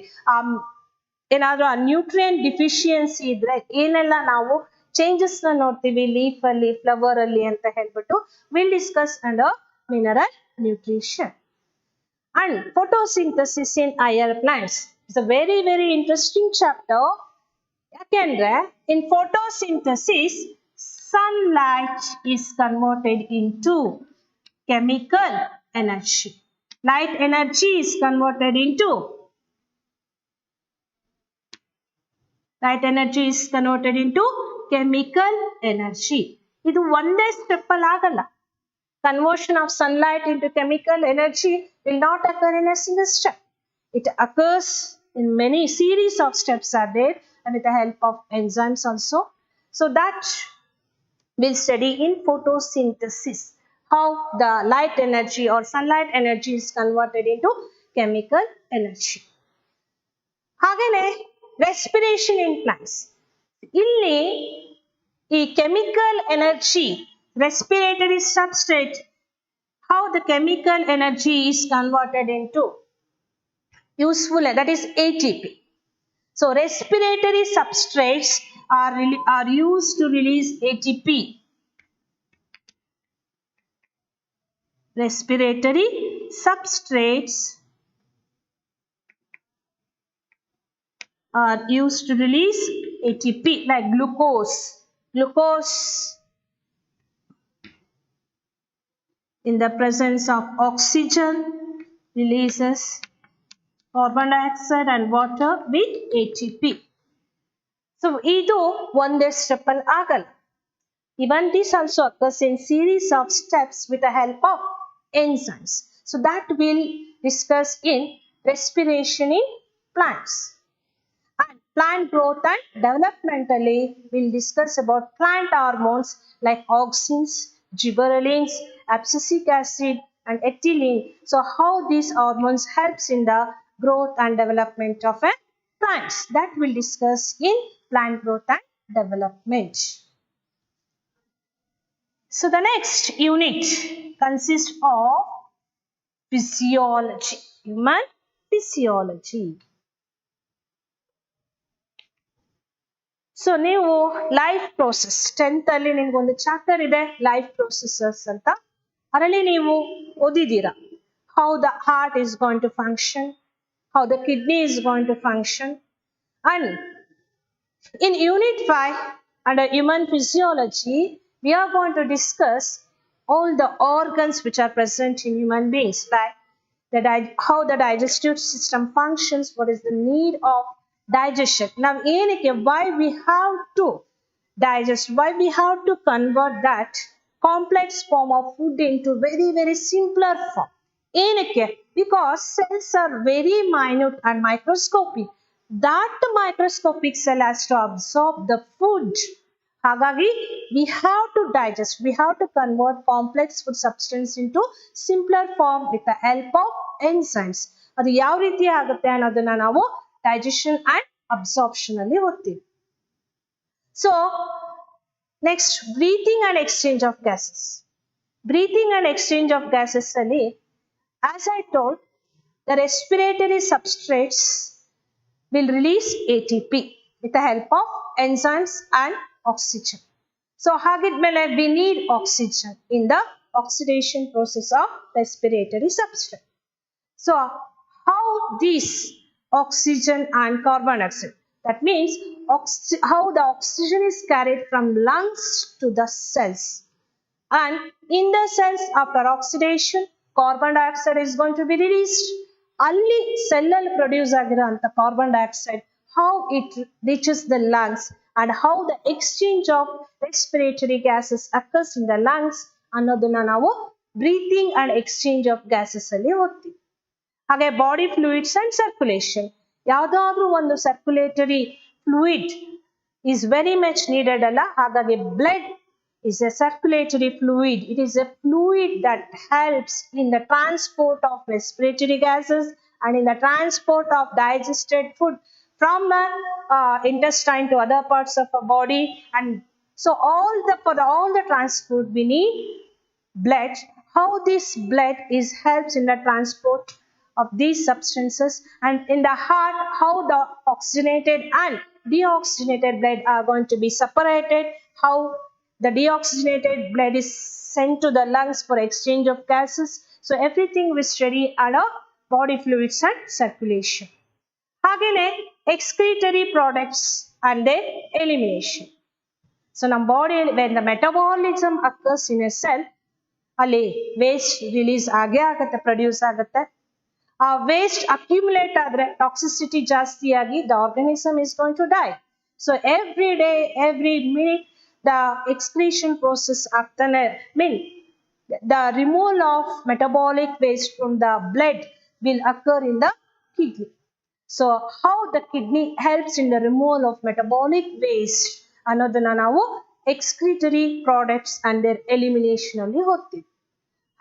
B: ಏನಾದರೂ ಆ nutrient deficiency ಇದ್ರೆ ಏನೆಲ್ಲ ನಾವು ಚೇಂಜಸ್ ನ ನೋಡ್ತೀವಿ ಲೀಫ್ ಅಲ್ಲಿ, ಫ್ಲವರ್ ಅಲ್ಲಿ ಅಂತ ಹೇಳ್ಬಿಟ್ಟು will discuss under mineral nutrition. And photosynthesis in higher plants is a very interesting chapter. ಯಾಕೆಂದ್ರೆ in photosynthesis sunlight is converted into chemical energy. Light energy is converted into chemical energy. ಇದು ಒಂದೇ step ಅಲ್ಲಿ ಆಗಲ್ಲ. Conversion of sunlight into chemical energy will not occur in a single step. It occurs in many series of steps are there and with the help of enzymes also. So that we'll study in photosynthesis, how the light energy or sunlight energy is converted into chemical energy. ಹಾಗೇನೆ respiration in plants. ಇಲ್ಲಿ ಈ chemical energy, respiratory substrate, how the chemical energy is converted into useful, that is ATP. So respiratory substrates are used to release ATP. Respiratory substrates are used to release ATP like glucose. Glucose in the presence of oxygen releases carbon dioxide and water with ATP. So ಇದು ಒಂದೇ step ಅಲ್ಲಿ ಆಗಲ್ಲ. Even this also occurs in series of steps with the help of enzymes. So that we'll discuss in respiration in plants. And plant growth and developmentally we'll discuss about plant hormones like auxins, gibberellins, abscisic acid and ethylene. So how these hormones helps in the growth and development of a plants, that we'll discuss in plant growth and development. So the next unit consists of physiology, human physiology. So ನೀವು life process 10th ಅಲ್ಲಿ ನಿಮ್ಗೊಂದು chapter ಇದೆ life processes ಅಂತ, ಅದರಲ್ಲಿ ನೀವು ಓದಿದ್ದೀರಾ how the heart is going to function, how the kidney is going to function. And in unit 5 under human physiology we are going to discuss all the organs which are present in human beings, like how the digestive system functions, what is the need of digestion. Now, why we have to digest, why we have to convert that complex form of food into very simpler form. Because cells are very minute and microscopic. That microscopic cell has to absorb the food. Hagagi, we have to digest, we have to convert complex food substance into simpler form with the help of enzymes. ಅದು ಯಾವ ರೀತಿ ಆಗುತ್ತೆ ಅನ್ನೋದನ್ನ ನಾವು digestion and absorption ಅಲ್ಲಿ ಓದ್ತೀವಿ. So, next, breathing and exchange of gases. Breathing and exchange of gases ಅಲ್ಲಿ, as I told, the respiratory substrates will release ATP with the help of enzymes and oxygen. So, hagidmele we need oxygen in the oxidation process of respiratory substrate. So, how this oxygen and carbon dioxide, that means how the oxygen is carried from lungs to the cells, and in the cells after oxidation carbon dioxide is going to be released. Only cell produce agiranta carbon dioxide, how it reaches the lungs and how the exchange of respiratory gases occurs in the lungs annodunna navu breathing and exchange of gases alli ಓದ್ತೀವಿ. ಹಾಗೆ body fluids and circulation, ಯಾವುದಾದ್ರೂ ಒಂದು circulatory fluid is very much needed ಅಲ್ಲ, ಹಾಗಾಗಿ blood is a circulatory fluid. It is a fluid that helps in the transport of respiratory gases and in the transport of digested food from the intestine to other parts of the body. And so for all the transport we need blood. How this blood helps in the transport of these substances, and in the heart how the oxygenated and deoxygenated blood are going to be separated, how the deoxygenated blood is sent to the lungs for exchange of gases. So everything we study under body fluids and circulation. Hagene excretory products and their elimination. So ನಮ್ಮ body when the metabolism occurs in a cell, ಅಲ್ಲಿ waste release ಆಗೇ ಆಗುತ್ತೆ, produce ಆಗುತ್ತೆ. ಆ waste accumulate ಆದರೆ toxicity ಜಾಸ್ತಿ ಆಗಿ the organism is going to die. So every day, every minute, the excretion process the removal of metabolic waste from the blood will occur in the kidney. So how the kidney helps in the removal of metabolic waste ಅನ್ನೋದನ್ನ ನಾವು excretory products and their elimination ಅಲ್ಲಿ ಓದ್ತೀವಿ.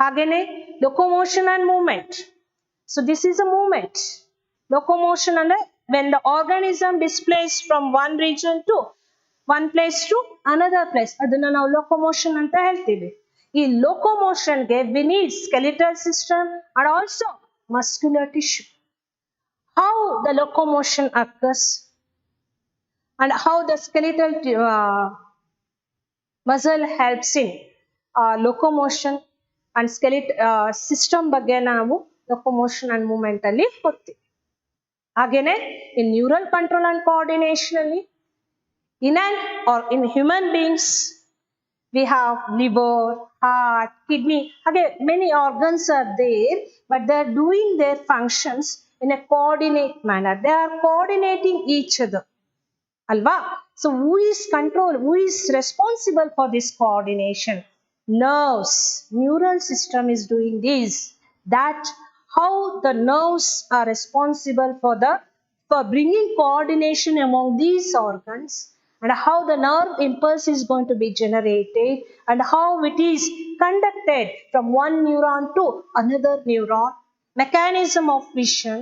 B: ಹಾಗೇನೆ locomotion and movement. So this is a movement. Locomotion ಅಂದ್ರೆ when the organism displaced from one region to one place to another place, ಅದನ್ನ ನಾವು locomotion ಅಂತ ಹೇಳ್ತೀವಿ. ಈ locomotion ಗೆ we need skeletal system and also muscular tissue. How the locomotion occurs and how the skeletal muscle helps in locomotion and skeletal system ಬಗ್ಗೆ ನಾವು locomotion and movement ಅಲ್ಲಿ ಓದ್ತೀವಿ. ಹಾಗೇನೆ in neural control and coordination ಅಲ್ಲಿ in human beings we have liver, heart, kidney, again many organs are there, but they are doing their functions in a coordinate manner. They are coordinating each other, alva. So who is responsible for this coordination? Nerves, neural system is doing this. That how the nerves are responsible for bringing coordination among these organs, and how the nerve impulse is going to be generated, and how it is conducted from one neuron to another neuron, mechanism of vision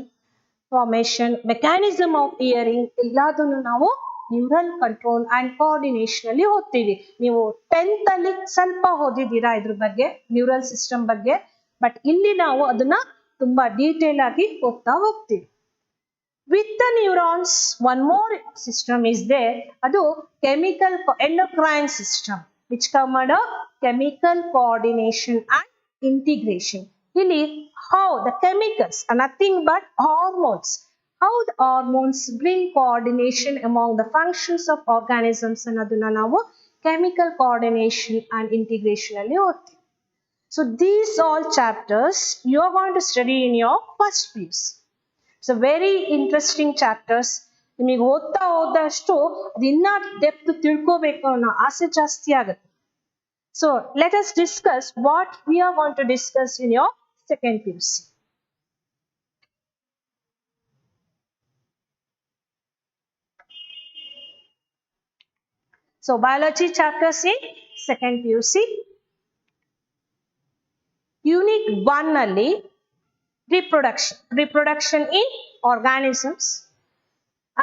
B: formation, mechanism of hearing, ಎಲ್ಲದನ್ನು ನಾವು neural control and coordination ಅಲ್ಲಿ ಓದ್ತೀವಿ. ನೀವು 10th ಅಲ್ಲಿ ಸ್ವಲ್ಪ ಓದಿದ್ದೀರಾ ಇದ್ರ ಬಗ್ಗೆ, neural system ಬಗ್ಗೆ, ಬಟ್ ಇಲ್ಲಿ ನಾವು ಅದನ್ನ ತುಂಬಾ ಡೀಟೇಲ್ ಆಗಿ ಓದ್ತಾ ಹೋಗ್ತೀವಿ. With the neurons, one more system is there, adu chemical endocrine system, which come under chemical coordination and integration. ಇಲ್ಲಿ how the chemicals are nothing but hormones, how the hormones bring coordination among the functions of organisms ಅನ್ನೋದನ್ನ ನಾವು chemical coordination and integration ಅಲ್ಲಿ ಓದ್ತೀವಿ. So these all chapters you are going to study in your first PUC. It's a very interesting chapters. ನಿಮಗೆ ಓದ್ತಾ ಹೋದಷ್ಟು ಅದು ಇನ್ನ depth ತಿಳ್ಕೋಬೇಕು ಅನ್ನೋ ಆಸೆ ಜಾಸ್ತಿ ಆಗುತ್ತೆ. So let us discuss what we are going to discuss in your second PUC. So biology chapters in second PUC. Unit 1 ನಲ್ಲಿ reproduction in organisms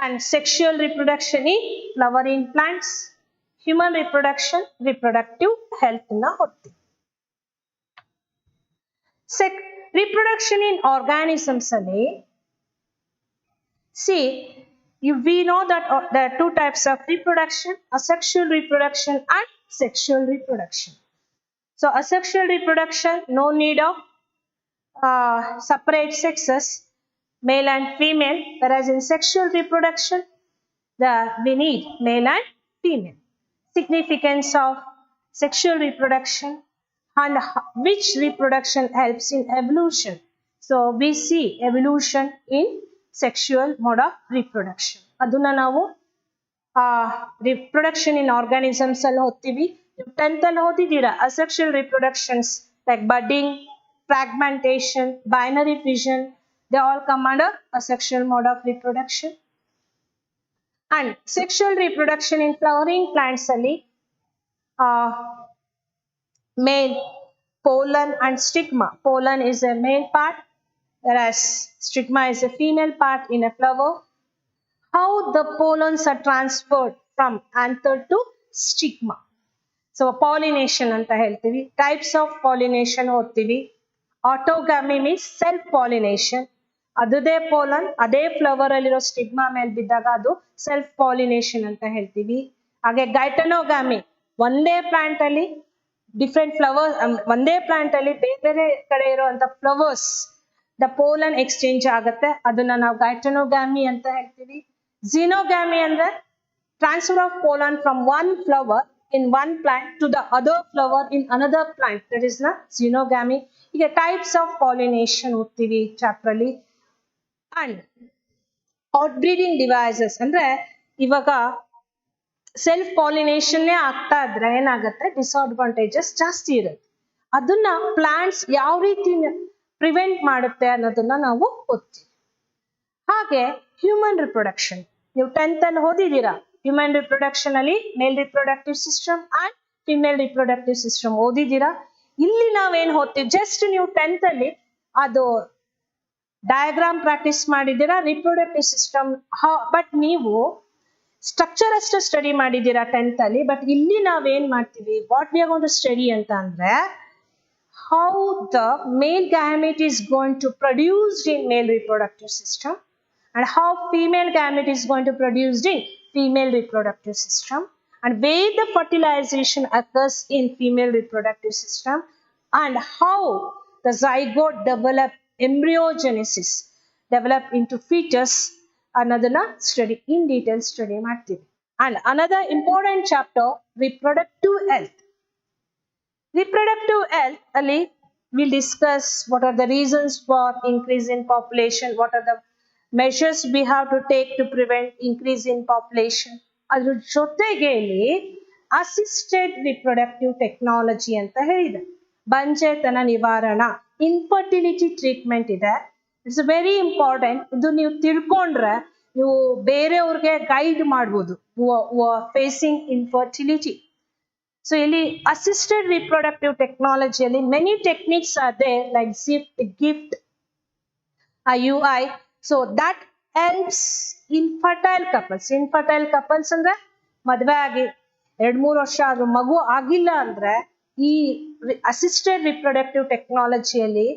B: and sexual reproduction in flowering plants, human reproduction, reproductive health na hotti. Reproduction in organisms alli, see, we know that there are two types of reproduction, asexual reproduction and sexual reproduction. So asexual reproduction, no need of separate sexes, male and female, whereas in sexual reproduction we need male and female. Significance of sexual reproduction and which reproduction helps in evolution. So we see evolution in sexual mode of reproduction. Aduna ನಾವು reproduction in organisms ಅಲ್ಲಿ ಓದ್ತೀವಿ. 10th ಅಲ್ಲಿ ಓದಿದ್ದೀರಾ asexual reproductions like budding, fragmentation, binary fission, they all come under asexual mode of reproduction. And sexual reproduction in flowering plants ali, male, pollen and stigma. Pollen is a male part, whereas stigma is a female part in a flower. How the pollens are transferred from anther to stigma. So pollination anta heltivi. Types of pollination ಓದ್ತೀವಿ. Autogamy means self pollination. ಅದೇ pollen ಅದೇ flower ಅಲ್ಲಿರೋ stigma ಮೇಲೆ ಬಿದ್ದಾಗ ಅದು self pollination ಅಂತ ಹೇಳ್ತೀವಿ. ಹಾಗೆ ಗೈಟನೋಗಾಮಿ, ಒಂದೇ ಪ್ಲಾಂಟ್ ಅಲ್ಲಿ ಡಿಫ್ರೆಂಟ್ ಫ್ಲವರ್ಸ್, ಒಂದೇ ಪ್ಲಾಂಟ್ ಅಲ್ಲಿ ಬೇರೆ ಬೇರೆ ಕಡೆ ಇರುವಂತ ಫ್ಲವರ್ಸ್ ದ ಪೋಲನ್ ಎಕ್ಸ್ಚೇಂಜ್ ಆಗುತ್ತೆ, ಅದನ್ನ ನಾವು ಗೈಟನೋಗಾಮಿ ಅಂತ ಹೇಳ್ತೀವಿ. ಝೀನೋಗಾಮಿ ಅಂದ್ರೆ transfer of pollen from one flower in one plant to the other flower in another plant, that is the xenogamy. ಈಗ types of pollination ಓದ್ತೀವಿ ಚಾಪ್ಟರ್ ಅಲ್ಲಿ. And outbreeding devices ಅಂದ್ರೆ ಇವಾಗ ಸೆಲ್ಫ್ ಪಾಲಿನೇಷನ್ ಆಗ್ತಾ ಇದ್ರೆ ಏನಾಗುತ್ತೆ, ಡಿಸ್ಅಡ್ವಾಂಟೇಜಸ್ ಜಾಸ್ತಿ ಇರುತ್ತೆ. ಅದನ್ನ ಪ್ಲಾಂಟ್ಸ್ ಯಾವ ರೀತಿ ಪ್ರಿವೆಂಟ್ ಮಾಡುತ್ತೆ ಅನ್ನೋದನ್ನ ನಾವು ಓದ್ತೀವಿ. ಹಾಗೆ ಹ್ಯೂಮನ್ ರಿಪ್ರೊಡಕ್ಷನ್ ನೀವು 10th ಅಲ್ಲಿ ಓದಿದ್ದೀರಾ. ಹ್ಯೂಮನ್ ರಿಪ್ರೊಡಕ್ಷನ್ ಅಲ್ಲಿ male reproductive system and female reproductive system ಓದಿದ್ದೀರಾ. ಇಲ್ಲಿ ನಾವೇನ್ ಓದ್ತೀವಿ, ಜಸ್ಟ್ ನೀವು 10th ಅಲ್ಲಿ ಅದು ಡಯಾಗ್ರಾಮ್ ಪ್ರಾಕ್ಟೀಸ್ ಮಾಡಿದ್ದೀರಾ ರಿಪ್ರೊಡಕ್ಟಿವ್ ಸಿಸ್ಟಮ್, ಬಟ್ ನೀವು ಸ್ಟ್ರಕ್ಚರ್ ಅಷ್ಟು ಸ್ಟಡಿ ಮಾಡಿದ್ದೀರಾ 10th ಅಲ್ಲಿ. ಬಟ್ ಇಲ್ಲಿ ನಾವೇನ್ ಮಾಡ್ತೀವಿ, what we are going to study ಅಂತ ಅಂದ್ರೆ how the male gamete is going to produced in male reproductive system and how female gamete is going to produced in female reproductive system, and where the fertilization occurs in female reproductive system, and how the zygote develop embryogenesis develop into fetus, another study in detail study ಮಾಡ್ತೀವಿ. And another important chapter, reproductive health. Reproductive health ಅಲ್ಲಿ we'll discuss what are the reasons for increase in population, what are the measures we have to take to prevent increase in population. ಅದ್ರ ಜೊತೆಗೆ ಇಲ್ಲಿ assisted reproductive technology ಅಂತ ಹೇಳಿದೆ, ಬಂಜೆತನ ನಿವಾರಣಾ, infertility treatment ಇದೆ. It's very important. ಇದು ನೀವು ತಿಳ್ಕೊಂಡ್ರೆ ನೀವು ಬೇರೆಯವ್ರಿಗೆ ಗೈಡ್ ಮಾಡ್ಬೋದು ಫೇಸಿಂಗ್ ಇನ್ಫರ್ಟಿಲಿಟಿ. ಸೊ ಇಲ್ಲಿ ಅಸಿಸ್ಟೆಡ್ ರಿಪ್ರೊಡಕ್ಟಿವ್ ಟೆಕ್ನಾಲಜಿಯಲ್ಲಿ many techniques are there like GIFT, IUI. So that helps infertile couples. Infertile couples ಅಂದ್ರೆ ಮದುವೆ ಆಗಿ 2-3 ವರ್ಷ ಆದ್ರೂ ಮಗು ಆಗಿಲ್ಲ ಅಂದ್ರೆ ಈ ಅಸಿಸ್ಟೆಡ್ ರಿಪ್ರೊಡಕ್ಟಿವ್ ಟೆಕ್ನಾಲಜಿಯಲ್ಲಿ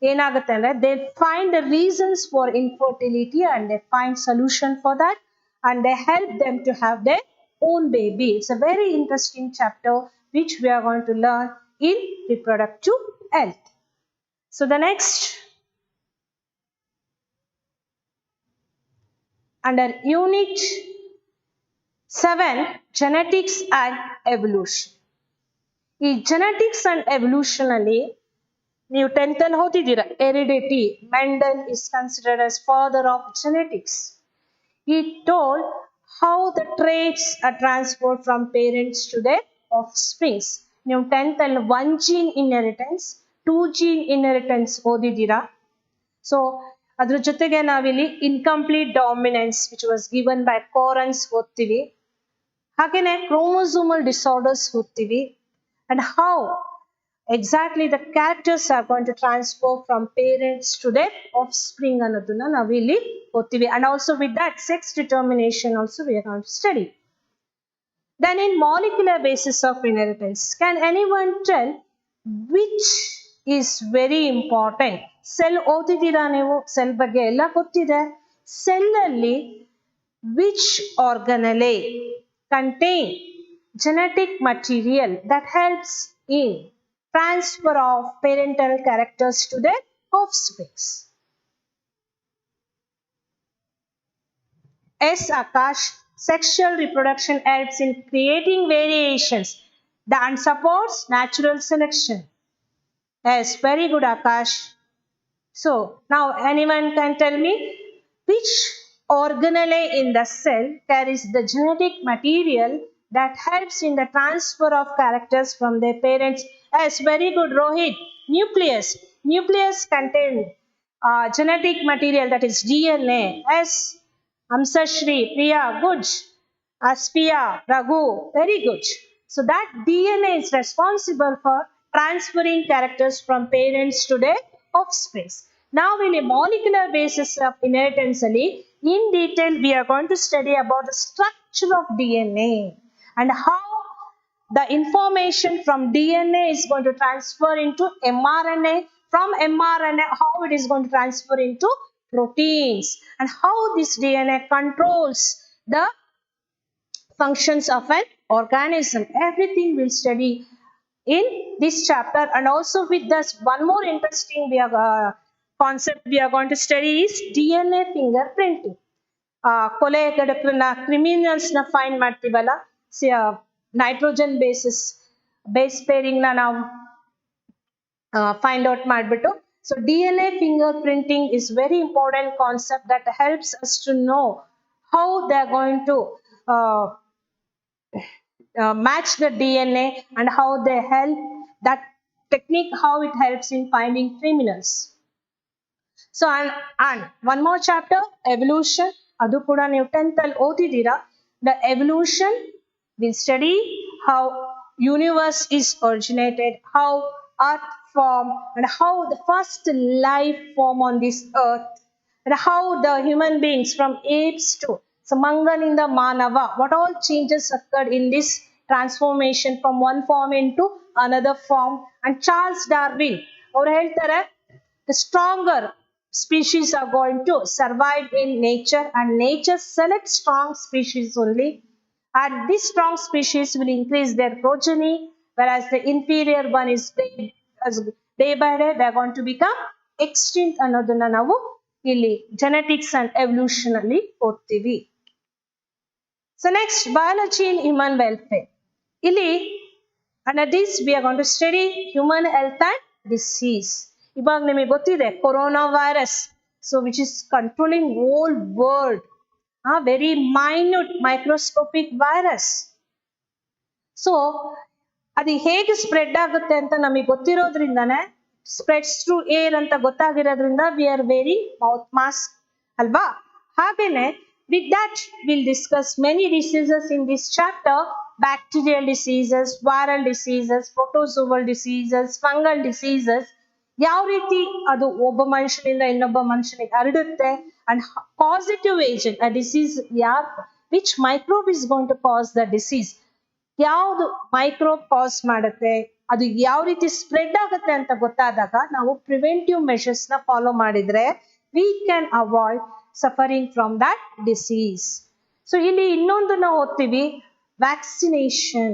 B: ಏನಾಗುತ್ತೆ ಅಂದ್ರೆ they find the reasons for infertility and they find solution for that and they help them to have their own baby. It's a very interesting chapter which we are going to learn in reproductive health. So the next, under unit 7. Genetics and evolution. ಈ genetics and evolution ಅಲ್ಲಿ ನೀವು 10th ಅಲ್ಲಿ ಓದಿದ್ದೀರಾ heredity. Mendel is considered as father of genetics. He told how the traits are transferred from parents to their offsprings. ನೀವು 10th ಅಲ್ಲಿ 1 gene inheritance, 2 gene inheritance ಓದಿದ್ದೀರಾ. ಸೊ ಅದ್ರ ಜೊತೆಗೆ ನಾವಿಲ್ಲಿ incomplete dominance which was given by Correns ಓದ್ತೀವಿ. ಹಾಗೇನೆ chromosomal disorders ಓದ್ತೀವಿ. And how exactly the characters are going to transfer from parents to their offspring ಅನ್ನೋದನ್ನ ನಾವು ಇಲ್ಲಿ ಓದ್ತೀವಿ. And also with that sex determination also we are going to study. Then in molecular basis of inheritance, can anyone tell which is very important? Cell ಓದಿದ್ದೀರಾ ನೀವು? Cell ಬಗ್ಗೆ ಎಲ್ಲ ಗೊತ್ತಿದೆ. Cell ಅಲ್ಲಿ which organelle contain genetic material that helps in transfer of parental characters to their offsprings? S. Akash, sexual reproduction helps in creating variations and supports natural selection. Yes, very good Akash. So now anyone can tell me which organelle in the cell carries the genetic material that helps in the transfer of characters from their parents? Yes, very good Rohit. Nucleus. Nucleus contains genetic material that is DNA. Yes, Amsashri, Priya, good. Aspia, Raghu, very good. So that DNA is responsible for transferring characters from parents to their offspring. Now in a molecular basis of inheritance, in detail we are going to study about the structure of DNA and how the information from DNA is going to transfer into mRNA, from mRNA how it is going to transfer into proteins, and how this DNA controls the functions of an organism. Everything we'll study in this chapter. And also with this, one more interesting concept we are going to study is DNA fingerprinting. ಕೊಲೆ ಗಡಕರನ್ನ criminals ನ find ಮಾಡ್ತೀವಲ್ಲ, nitrogen base pairing ನ ನಾವು find out ಮಾಡಿಬಿಟ್ಟು, so DNA fingerprinting is very important concept that helps us to know how they are going to match the DNA and how they help, that technique how it helps in finding criminals. So and one more chapter, evolution. Adu kuda ನೀವು 10th ಅಲ್ಲಿ ಓದಿದ್ದೀರಾ. The evolution will study how universe is originated, how earth formed, and how the first life form on this earth, and how the human beings from apes to Samanganinda Manava, what all changes occurred in this transformation from one form into another form. And Charles Darwin ಅವರು ಹೇಳ್ತಾರೆ the stronger species are going to survive in nature, and nature selects strong species only, and this strong species will increase their progeny, whereas the inferior one is day by day they are going to become extinct ಅನ್ನೋದನ್ನ ನಾವು ಇಲ್ಲಿ genetics and evolution ಅಲ್ಲಿ ಓದ್ತೀವಿ. So next, biology in human welfare. ಇಲ್ಲಿ under this we are going to study human health and disease. ಇವಾಗ ನಿಮಗೆ ಗೊತ್ತಿದೆ corona virus, so which is controlling whole world, very minute microscopic virus. So ಅದು ಹೇಗೆ spread ಆಗುತ್ತೆ ಅಂತ ನಮಗೆ ಗೊತ್ತಿರೋದ್ರಿಂದಾನೆ, spreads through air ಅಂತ ಗೊತ್ತಾಗಿರೋದ್ರಿಂದ we are wearing mouth mask ಅಲ್ವಾ. ಹಾಗೇನೆ with that we'll discuss many diseases in this chapter: bacterial diseases, viral diseases, protozoal diseases, fungal diseases, ಯಾವ ರೀತಿ ಅದು ಒಬ್ಬ ಮನುಷ್ಯನಿಂದ ಇನ್ನೊಬ್ಬ ಮನುಷ್ಯನಿಗೆ ಹರಡುತ್ತೆ, and causative agent, a disease which microbe is going to cause the disease, ಯಾವುದು ಮೈಕ್ರೋಬ್ ಕಾಸ್ ಮಾಡುತ್ತೆ, ಅದು ಯಾವ ರೀತಿ ಸ್ಪ್ರೆಡ್ ಆಗುತ್ತೆ ಅಂತ ಗೊತ್ತಾದಾಗ ನಾವು ಪ್ರಿವೆಂಟಿವ್ ಮೆಷರ್ಸ್ ನ ಫಾಲೋ ಮಾಡಿದ್ರೆ we can avoid suffering from that disease. So ಇಲ್ಲಿ ಇನ್ನೊಂದನ್ನ ಓದ್ತೀವಿ, vaccination,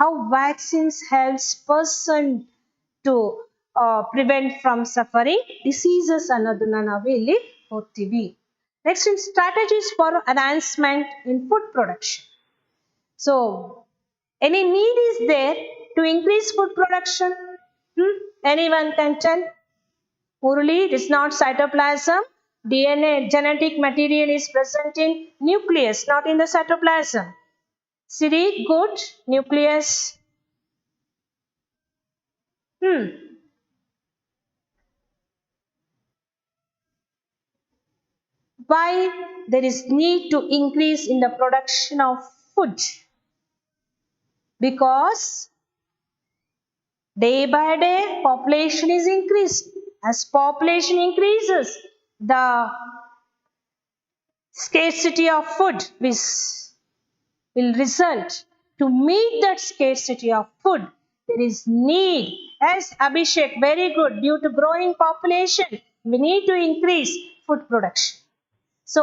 B: how vaccines helps person to prevent from suffering diseases ಅನ್ನೋದನ್ನ ನಾವು ಇಲ್ಲಿ ಓದ್ತೀವಿ. Next, in strategies for enhancement in food production. So any need is there to increase food production? Anyone can tell? Murali, it is not cytoplasm. DNA, genetic material, is present in nucleus, not in the cytoplasm. Siri, good. Nucleus. Why there is need to increase in the production of food? Because day by day population is increased. As population increases, the scarcity of food will result. To meet that scarcity of food, there is need. As Abhishek, very good. Due to growing population, we need to increase food production. So,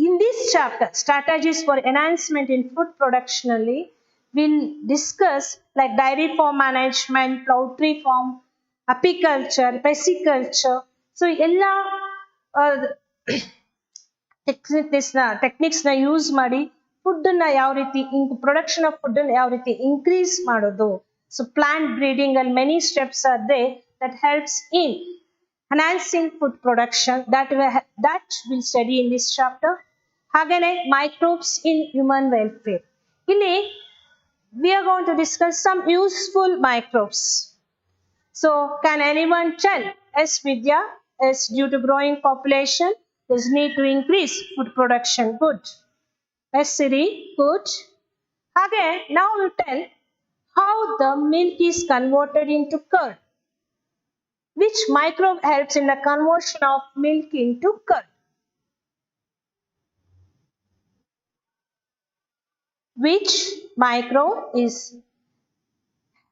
B: in this chapter, strategies for enhancement in food production, we'll discuss like dairy farm management, poultry farm, apiculture, pisciculture. So, ella techniques ನ use ಮಾಡಿ food ನ ಯಾವ ರೀತಿ production of food ಯಾವ ರೀತಿ increase ಮಾಡೋದು. So plant breeding ಅಲ್ಲಿ many steps are they that helps in enhancing food production that will study in this chapter. ಹಾಗೇನೆ ಮೈಕ್ರೋಬ್ಸ್ ಇನ್ ಹ್ಯೂಮನ್ ವೆಲ್ಫೇರ್. ಇಲ್ಲಿ we are going to discuss some useful microbes. So can anyone tell? Yes, Vidya. Yes, due to growing population, there is need to increase food production. Good. Yes, Siri. Good. Again, now we tell how the milk is converted into curd. Which microbe helps in the conversion of milk into curd? Which microbe is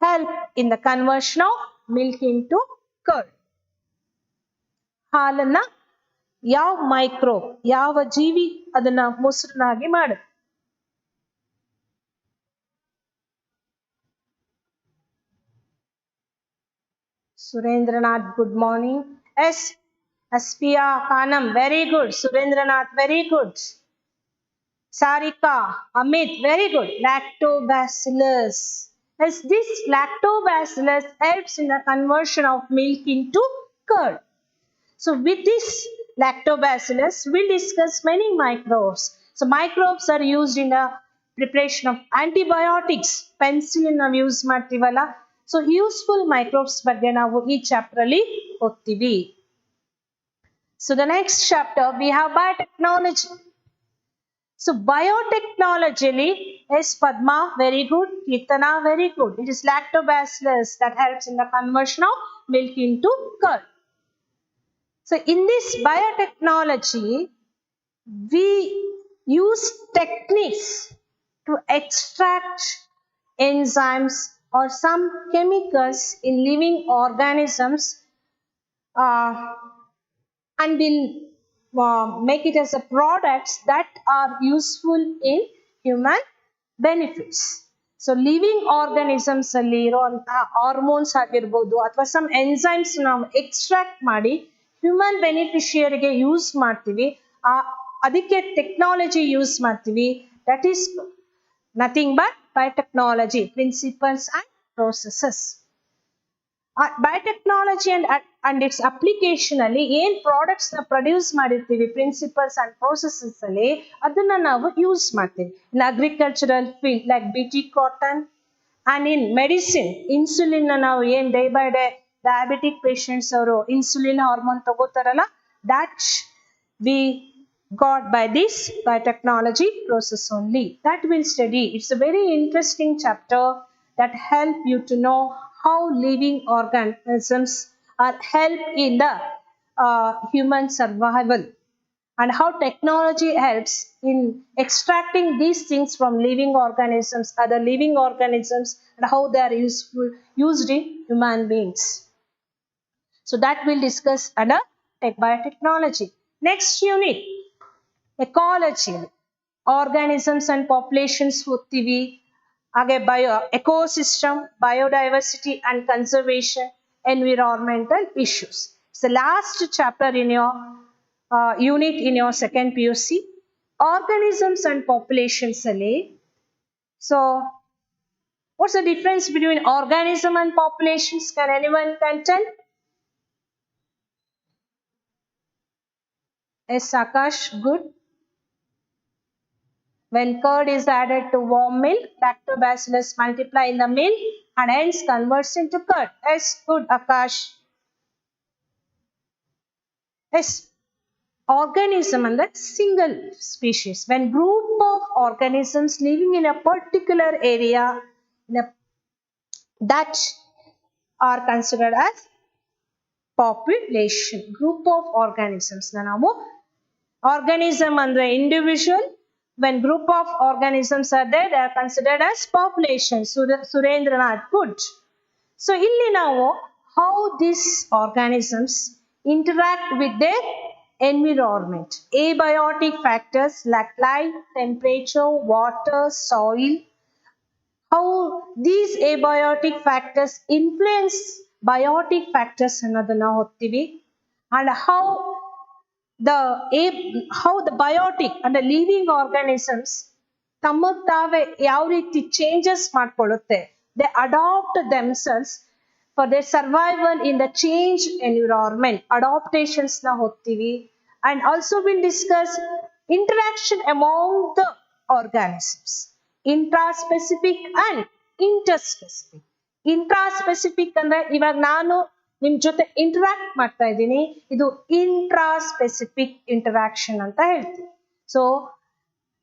B: help in the conversion of milk into curd? ಹಾಲನ್ನ ಯಾವ microbe, ಯಾವ ಜೀವಿ ಅದನ್ನ ಮೊಸರನ್ನಾಗಿ ಮಾಡುತ್ತೆ? Surendranath, good morning. Yes, Aspia Khanam, very good. Surendranath, very good. Sarika, Amit, very good. Lactobacillus. Yes, this lactobacillus helps in the conversion of milk into curd. So with this lactobacillus, we'll discuss many microbes. So microbes are used in the preparation of antibiotics. Penicillin ನಾವು use ಮಾಡ್ತೀವಲ್ಲ. So useful microbes ಬಗ್ಗೆ ನಾವು ಈ chapter ಅಲ್ಲಿ ಓದ್ತೀವಿ. So the next chapter we have biotechnology. So biotechnology, yes, Padma, very good. Kirtana, very good. It is lactobacillus that helps in the conversion of milk into curd. So in this biotechnology, we use techniques to extract enzymes or some chemicals in living organisms and will make it as a products that are useful in human benefits. So living organisms ಅಲ್ಲಿ ಇರುವಂತಹ hormones ಆಗಿರಬಹುದು ಅಥವಾ some enzymes ನಾವು extract ಮಾಡಿ human ಬೆನಿಫಿಷಿಯರಿಗೆ use ಮಾಡ್ತೀವಿ. ಅದಕ್ಕೆ technology use ಮಾಡ್ತೀವಿ. That is nothing but biotechnology principles and processes. Biotechnology and it's application ಅಲ್ಲಿ ಏನ್ ಪ್ರಾಡಕ್ಟ್ಸ್ ನ ಪ್ರೊಡ್ಯೂಸ್ ಮಾಡಿರ್ತೀವಿ ಪ್ರಿನ್ಸಿಪಲ್ಸ್ ಅಂಡ್ ಪ್ರೋಸೆಸಸ್ ಅಲ್ಲಿ ಅದನ್ನ ನಾವು ಯೂಸ್ ಮಾಡ್ತೀವಿ. In agricultural field like BT cotton and in medicine insulin ನಾವು ಏನ್ day by day diabetic patients ಅವರು ಇನ್ಸುಲಿನ್ ಹಾರ್ಮೋನ್ ತಗೋತಾರಲ್ಲ, that we got by this biotechnology process only. That we'll study. It's a very interesting chapter that help you to know how living organisms are help in the human survival and how technology helps in extracting these things from living organisms, other living organisms, and how they are used in human beings. So that we'll discuss under biotechnology. Next unit, ecology, organisms and populations ಓದ್ತೀವಿ. ಹಾಗೆ ecosystem, biodiversity and conservation, environmental issues. It's the last chapter in your unit in your second PUC. Organisms and populations ಅಲ್ಲಿ So, what's the difference between organism and populations? Can anyone can tell? Yes, Akash, good. When curd is added to warm milk, lactobacillus multiply in the milk and hence converts into curd. Yes, good, Akash. Yes, organism and the single species. When group of organisms living in a particular area that are considered as population. Group of organisms. Now, organism and the individual. When group of organisms are there, they are considered as population. Surendranath, good. So, illi now how these organisms interact with their environment. Abiotic factors like light, temperature, water, soil. How these abiotic factors influence biotic factors ಅನ್ನೋದನ್ನ ಓದ್ತೀವಿ. And how the biotic and the living organisms ತಮ್ಮಗ್ ತಾವೇ ಯಾವ ರೀತಿ changes ಮಾಡ್ಕೊಳ್ಳುತ್ತೆ. They adopt themselves for their survival in the changed environment. Adaptations na ಓದ್ತೀವಿ. And also we'll discuss interaction among the organisms. Intraspecific and interspecific. Intraspecific ಅಂದ್ರೆ ಇವಾಗ ನಾನು ನಿಮ್ ಜೊತೆ interact ಮಾಡ್ತಾ ಇದ್ದೀನಿ, ಇದು ಇಂಟ್ರಾಸ್ಪೆಸಿಫಿಕ್ ಇಂಟರಾಕ್ಷನ್ ಅಂತ ಹೇಳ್ತೀವಿ. So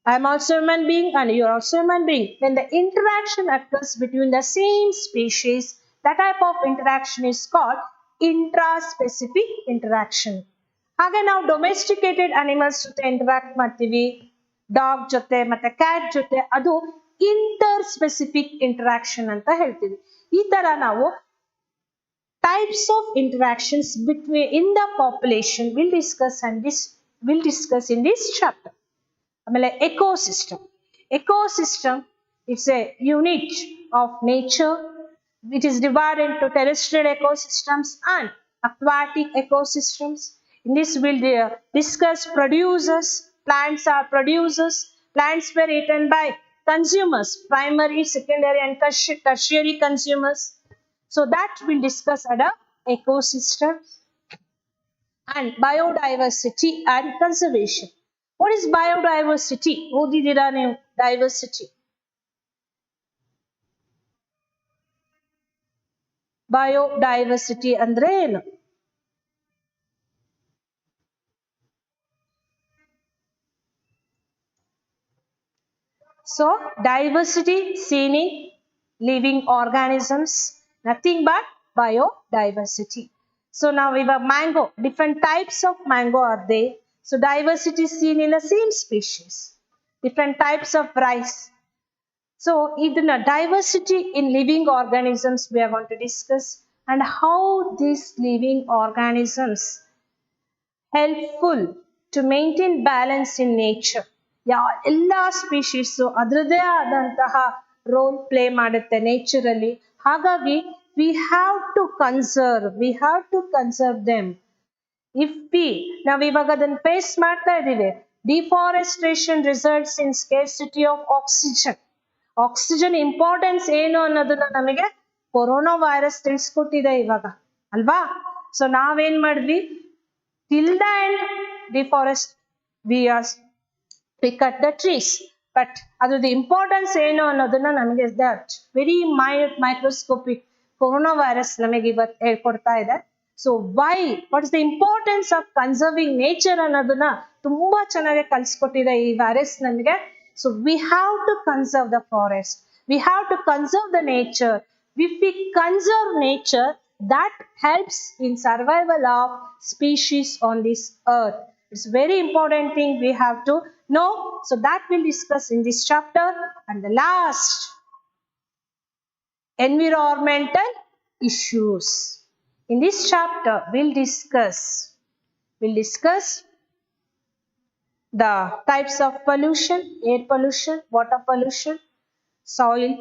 B: I am also a human being and you are also a human being. When the interaction occurs between the same species, that type of interaction is called intraspecific interaction. ಹಾಗೆ ನಾವು domesticated animals ಜೊತೆ interact ಮಾಡ್ತೀವಿ, dog ಜೊತೆ ಮತ್ತೆ cat ಜೊತೆ, ಅದು inter specific interaction ಅಂತ ಹೇಳ್ತೀವಿ. ಈ ತರ ನಾವು types of interactions between in the population will discuss in this chapter. ಆಮೇಲೆ ecosystem. Ecosystem is a unit of nature. It is divided into terrestrial ecosystems and aquatic ecosystems. In this we'll discuss producers. Plants are producers. Plants were eaten by consumers, primary, secondary and tertiary consumers. So that we'll discuss at a ecosystem. And biodiversity and conservation. What is biodiversity? ಓದಿದ್ದೀರಾ ನೀವು diversity? Biodiversity ಅಂದ್ರೆ ಏನು? So diversity seen in living organisms, nothing but biodiversity. So now we have mango. Different types of mango are there. So diversity seen in the same species. Different types of rice. So idna diversity in living organisms we are going to discuss, and how these living organisms helpful to maintain balance in nature. ಎಲ್ಲ species ಅದರದೇ ಆದಂತಹ role play ಮಾಡುತ್ತೆ ನೇಚರಲ್ಲಿ. ಹಾಗಾಗಿ we have to conserve them. ನಾವು ಇವಾಗ ಅದನ್ನು face ಮಾಡ್ತಾ ಇದ್ದೀವಿ. Deforestation results in scarcity of oxygen. Oxygen importance ಏನು ಅನ್ನೋದನ್ನ ನಮಗೆ ಕೊರೋನಾ ವೈರಸ್ ತಿಳಿಸ್ಕೊಟ್ಟಿದೆ ಇವಾಗ ಅಲ್ವಾ. ಸೊ ನಾವೇನ್ ಮಾಡಿದ್ವಿ, till the end we cut the trees, but the importance ಏನು ಅನ್ನೋದನ್ನ ನಮಗೆ that very minute microscopic coronavirus ನಮಗೆ ಇವತ್ತು ಹೇಳ್ಕೊಡ್ತಾ ಇದೆ. So what is the importance of conserving nature ಅನ್ನೋದನ್ನ ತುಂಬಾ ಚೆನ್ನಾಗಿ ಕಲಿಸ್ಕೊಟ್ಟಿದೆ ಈ ವೈರಸ್ ನಮಗೆ. So we have to conserve the forest, we have to conserve the nature. If we conserve nature, that helps in survival of species on this earth. It's very important thing we have to know. So that we'll discuss in this chapter. And the last, environmental issues. In this chapter we'll discuss the types of pollution, air pollution, water pollution, soil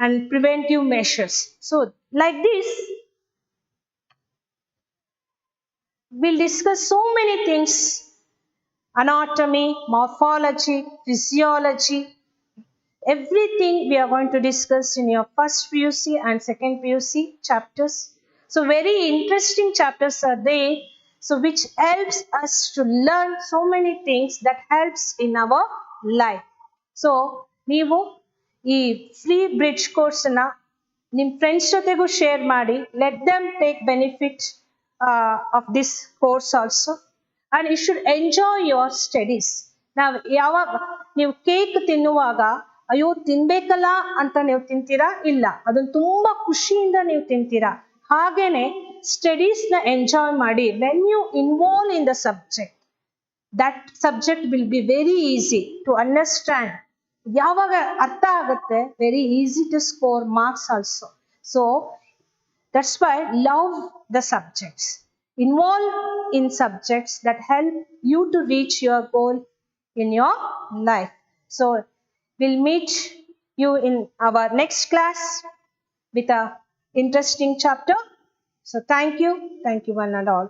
B: and preventive measures. So like this we'll discuss so many things: anatomy, morphology, physiology, everything we are going to discuss in your first PUC and second PUC chapters. So very interesting chapters are there. So which helps us to learn so many things that helps in our life. So ನೀವು ಈ free bridge course ಅನ್ನ ನಿಮ್ಮ friends ಜೊತೆಗೂ share ಮಾಡಿ, let them take benefit of this course also, and you should enjoy your studies. ನಾವು ಯಾವಾಗ ನೀವು cake ತಿನ್ನುವಾಗ ಅಯ್ಯೋ ತಿನ್ಬೇಕಲ್ಲ ಅಂತ ನೀವು ತಿಂತೀರಾ? ಇಲ್ಲ, ಅದನ್ನು ತುಂಬಾ ಖುಷಿಯಿಂದ ನೀವು ತಿಂತೀರಾ. ಹಾಗೇನೆ ಸ್ಟಡೀಸ್ ನ ಎಂಜಾಯ್ ಮಾಡಿ. When you involve in the subject, that subject will be very easy to understand. ಯಾವಾಗ ಅರ್ಥ ಆಗುತ್ತೆ, very easy to score marks also. So that's why love the subjects, involve in subjects that help you to reach your goal in your life. So we'll meet you in our next class with a interesting chapter. So thank you one and all.